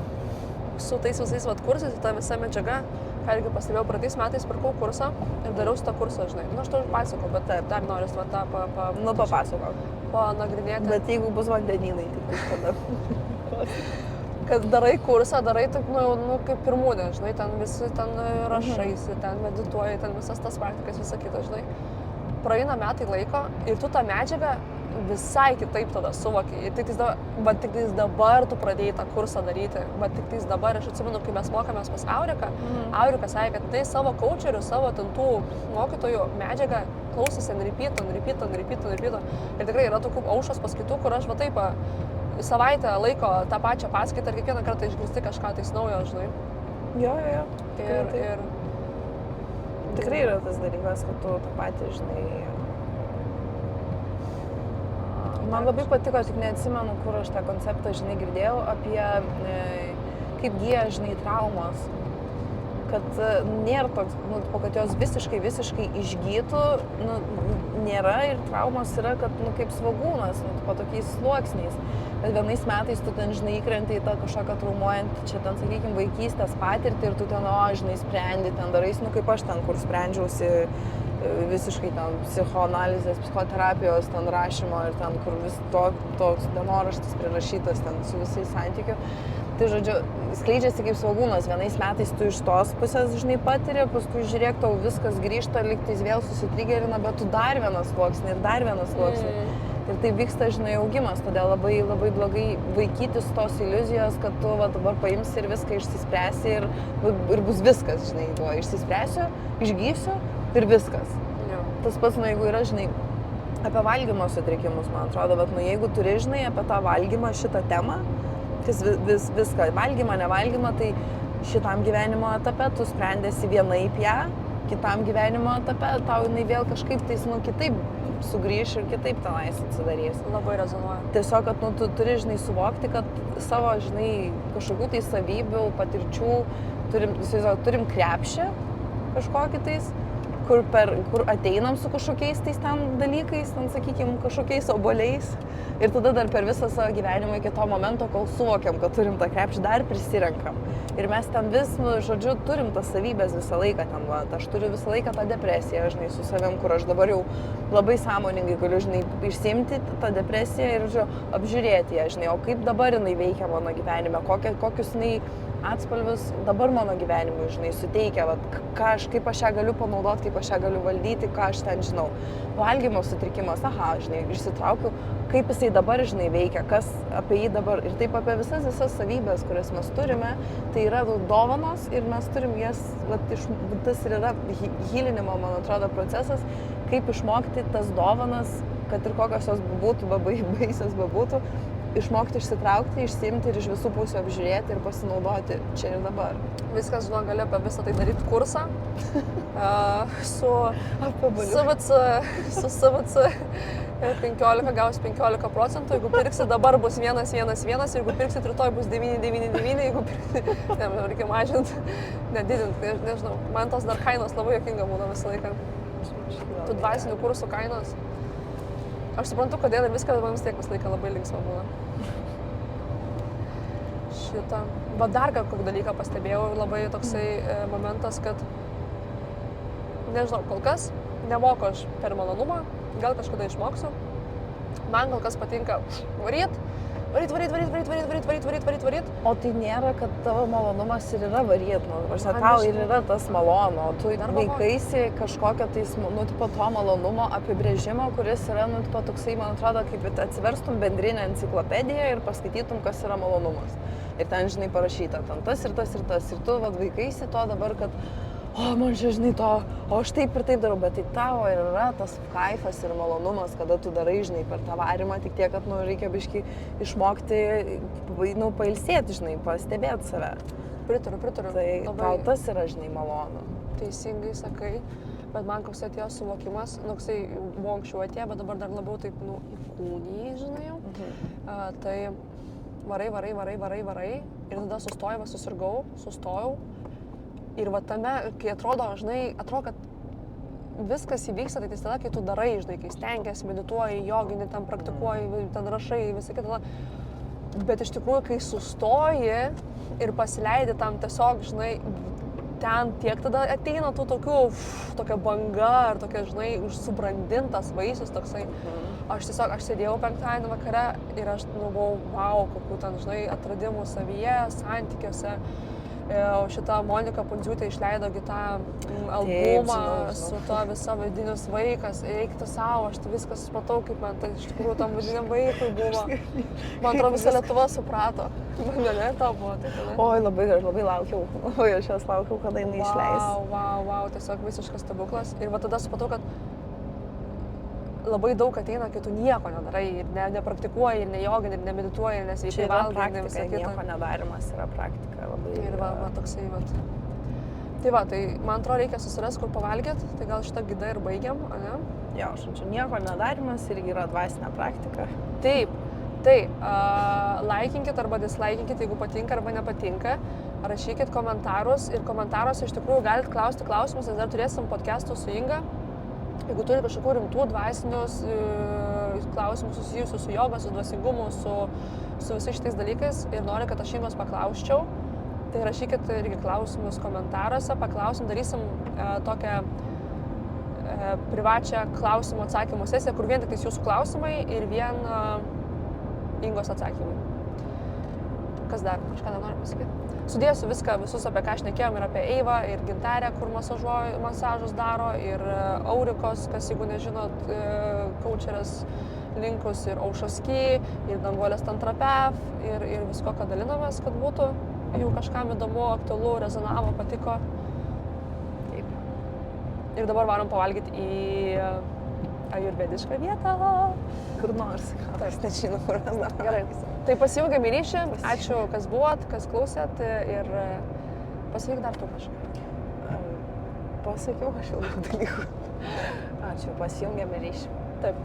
su tais visais kursais, ta visa medžiaga, ką irgi pastebėjau, praeitais metais pirkau kursą ir dariau tą kursą, žinai. Nu, aš tau pasakau, bet dar noriu tą papasakok. Panagrinėti. Bet jeigu bus vandenynai, tai tada... Kad darai kursą, darai taip, kaip pirmūnė, žinai, ten visi ten rašaisi, ten medituoji, ten visas tas praktikas, visa kita, žinai. Praeina metai laiko ir tu tą medžiagą visai kitaip tada suvoki. Ir tik dabar tu pradėjai tą kursą daryti, bet tik dabar, aš atsimenu, kai mes mokomės pas Auriką, Aurika sakė, kad tai savo coacherių, savo tų mokytojų medžiagą klausosi ant repeat. Ir tikrai yra tokių aušos paskaitų, kur aš va taip savaitę laiko tą pačią paskaitą ir kiekvieną kartą išgirsti kažką tais naujo, žinai. Jo. Ir tikrai yra tas dalykas, kad tu tą patį, žinai... Man labai patiko, tik neatsimenu, kur aš tą konceptą, žinai, girdėjau apie kaip gyja, žinai, traumos. Kad nėra toks, kad jos visiškai išgytų, nėra ir traumos yra, kad, kaip svogūnas, po tokiais sluoksniais. Bet vienais metais tu ten, žinai, įkrenti į tą kažkokią traumuojantį, čia ten, sakykime, vaikystės patirtį ir tu ten, žinai, sprendi, ten darais, kaip aš ten, kur sprendžiausi visiškai ten psichoanalizės, psichoterapijos, ten rašymo ir ten, kur vis toks dienoraštis prirašytas ten su visais santykiu. Tai, žodžiu, skleidžiasi kaip svogūnas, vienais metais tu iš tos pusės, žinai, patiri, paskui žiūrėk, tau viskas grįžta, lygtais vėl susitrigerina, bet tu dar vienas sluoksnį ir dar vienas sluoksnį. Ir tai vyksta, žinai, augimas, todėl labai blogai vaikytis tos iliuzijos, kad tu dabar paimsi ir viską išsispręsi ir bus viskas, žinai, išsispręsiu, išgysiu ir viskas. Tas pats, jeigu yra, žinai, apie valgymo sutrikimus, man atrodo, bet jeigu turi, žinai, apie tą valgymą šitą temą, viską, valgymą, nevalgymą, tai šitam gyvenimo etape tu sprendėsi vienaip ją, kitam gyvenimo etape tau jinai vėl kažkaip tais, kitaip sugrįš ir kitaip tenais atsidarys. Labai rezonuoja. Tiesiog, kad tu turi, žinai, suvokti, kad savo, žinai, kažkokių tai savybių, patirčių, turim krepšį kažkokį tais, kur ateinam su kažkokiais tais ten dalykais, ten, sakykime, kažkokiais obuoliais. Ir tada dar per visą savo gyvenimą iki to momento, kol suvokiam, kad turim tą krepšį, dar prisirenkam. Ir mes ten vis, žodžiu, turim tas savybės visą laiką ten, aš turiu visą laiką tą depresiją, žinai, su savim, kur aš dabar jau labai sąmoningai galiu, žinai, išsiimti tą depresiją ir, žodžiu, apžiūrėti ją, žinai, o kaip dabar jinai veikia mano gyvenime, kokius jinai atspalvius dabar mano gyvenimui, žinai, suteikia, vat, kaip aš ją galiu panaudoti, kaip aš ją galiu valdyti, ką aš ten žinau. Valgymo sutrikimas, aha, žinai, išsitraukiu, kaip jisai dabar, žinai, veikia, kas apie jį dabar. Ir taip apie visas savybės, kurias mes turime, tai yra dovanos ir mes turim jas, vat, tas ir yra hylinimo, man atrodo, procesas, kaip išmokti tas dovanas, kad ir kokios jos bebūtų, baisios bebūtų, išmokti išsitraukti, išsiimti ir iš visų pusių apžiūrėti ir pasinaudoti čia ir dabar. Viskas, žinau, gali apie visą tai daryti kursą su CVC 15 gaus 15%, jeigu pirksi dabar bus 111, jeigu pirksit rytoj bus 999, jeigu pirksit, reikia mažinti, nedidinti, nežinau, man tos dar kainos labai juokinga būna visą laiką. Tų dvasinių kursų kainos. Aš suprantu, kodėl ir viskas man vis tiek visą laiką labai linksma būna. Šitą. Va dar kokį dalyką pastebėjau, labai toksai momentas, kad nežinau, kol kas nemoku aš per malonumą, gal kažkada išmoksiu. Man kol kas patinka varyt. O tai nėra, kad tavo malonumas ir yra varyt, tau ir yra tas malonu, o tu vaikaisi kažkokio tais, tipo to malonumo apibrėžimo, kuris yra, tipo toksai, man atrodo, kaip atsiverstum bendrinę enciklopediją ir paskaitytum, kas yra malonumas. Ir ten, žinai, parašyta, ten tas ir tas ir tas. Ir tu vaikaisi to dabar, kad man čia, žinai, to, o aš taip ir taip darau, bet tai tavo ir yra tas kaifas ir malonumas, kada tu darai, žinai, per tą varimą, tik tiek, kad, reikia biškį išmokti, pailsėti, žinai, pastebėti save. Pritariu. Tai tau tas yra, žinai, malonu. Teisingai sakai, bet man koks atėjo suvokimas, koksai buvo anksčiau atėjo, bet dabar dar labiau taip, įkūnijai, žinai jau. Tai varai ir tada sustojau, sustojau. Ir va tame, kai atrodo, kad viskas įvyksta, tai tada, kai tu darai, žinai, kai stengiasi, medituoji, joginį, ten praktikuoji, ten rašai, visą kitą. Bet iš tikrųjų, kai sustoji ir pasileidi tam tiesiog, žinai, ten tiek tada ateina tų tokia banga ar tokia, žinai, subrandintas vaisius toksai. Aš sėdėjau penktadienį vakare ir aš buvau, wow, kokių ten, žinai, atradimų savyje, santykiuose. Šitą Monika Pundziūtė išleido tą albumą su to visa Vidinis vaikas. Eik tu savo, aš viskas supratau, kaip man tai iš tikrųjų tam vidiniam vaikui buvo. Man atrodo, visa Lietuva suprato. Ne, tau buvo tai tada. Oi, labai laukiau. Aš jos laukiau, kada jinai išleis. Wow, tiesiog visiškas stebuklas. Ir va tada supratau, kad labai daug ateina, kai tu nieko nedarai, ir nepraktikuoji, ir nejogini, ir nemedituoji, ir nesveikai valgai, ir visą kitą. Nieko nedarimas yra praktika labai. Ir va toksai, va. Tai va, tai man atrodo, reikia susirasti, kur pavalgyti, tai gal šitą gidą ir baigiam, ne? Jo, žodžiu, nieko nedarimas irgi yra dvasinė praktika. Taip, tai laikinkit arba dislaikinkit, jeigu patinka arba nepatinka. Rašykit komentarus ir komentaruose iš tikrųjų galite klausti klausimus, nes dar turėsim podcastų su Inga. Jeigu turi kažkokių rimtų dvasinius klausimus susijusius su joga, su dvasingumu, su visais šitais dalykais ir nori, kad aš Ingos paklausčiau, tai rašykit irgi klausimus komentaruose, paklausim, darysim tokią privačią klausimų atsakymų sesiją, kur vien tik tais jūsų klausimai ir vien Ingos atsakymai. Kas dar? Kažką dar noriu pasakyti. Sudėsiu viską, visus apie ką šnekėjom, ir apie Eivą, ir Gintarę, kur masažus daro, ir Aurikos, kas jeigu nežinot, coacherės linkus, ir Aušasky, ir Danguolės Tantrapef, ir visko, ką dalinomės, kad būtų jau kažkam įdomu, aktualu, rezonavo, patiko. Taip. Ir dabar varom pavalgyti į ajurvedišką vietą. Kur nors. Aš nežinau, kur mes darom. Gerai. Tai pasijungiam į ryšį. Ačiū, kas buvot, kas klausėt ir pasakyk dar tu kažką. Pasakiau aš jau daug dalykų. Ačiū, pasijungiam į ryšį. Taip.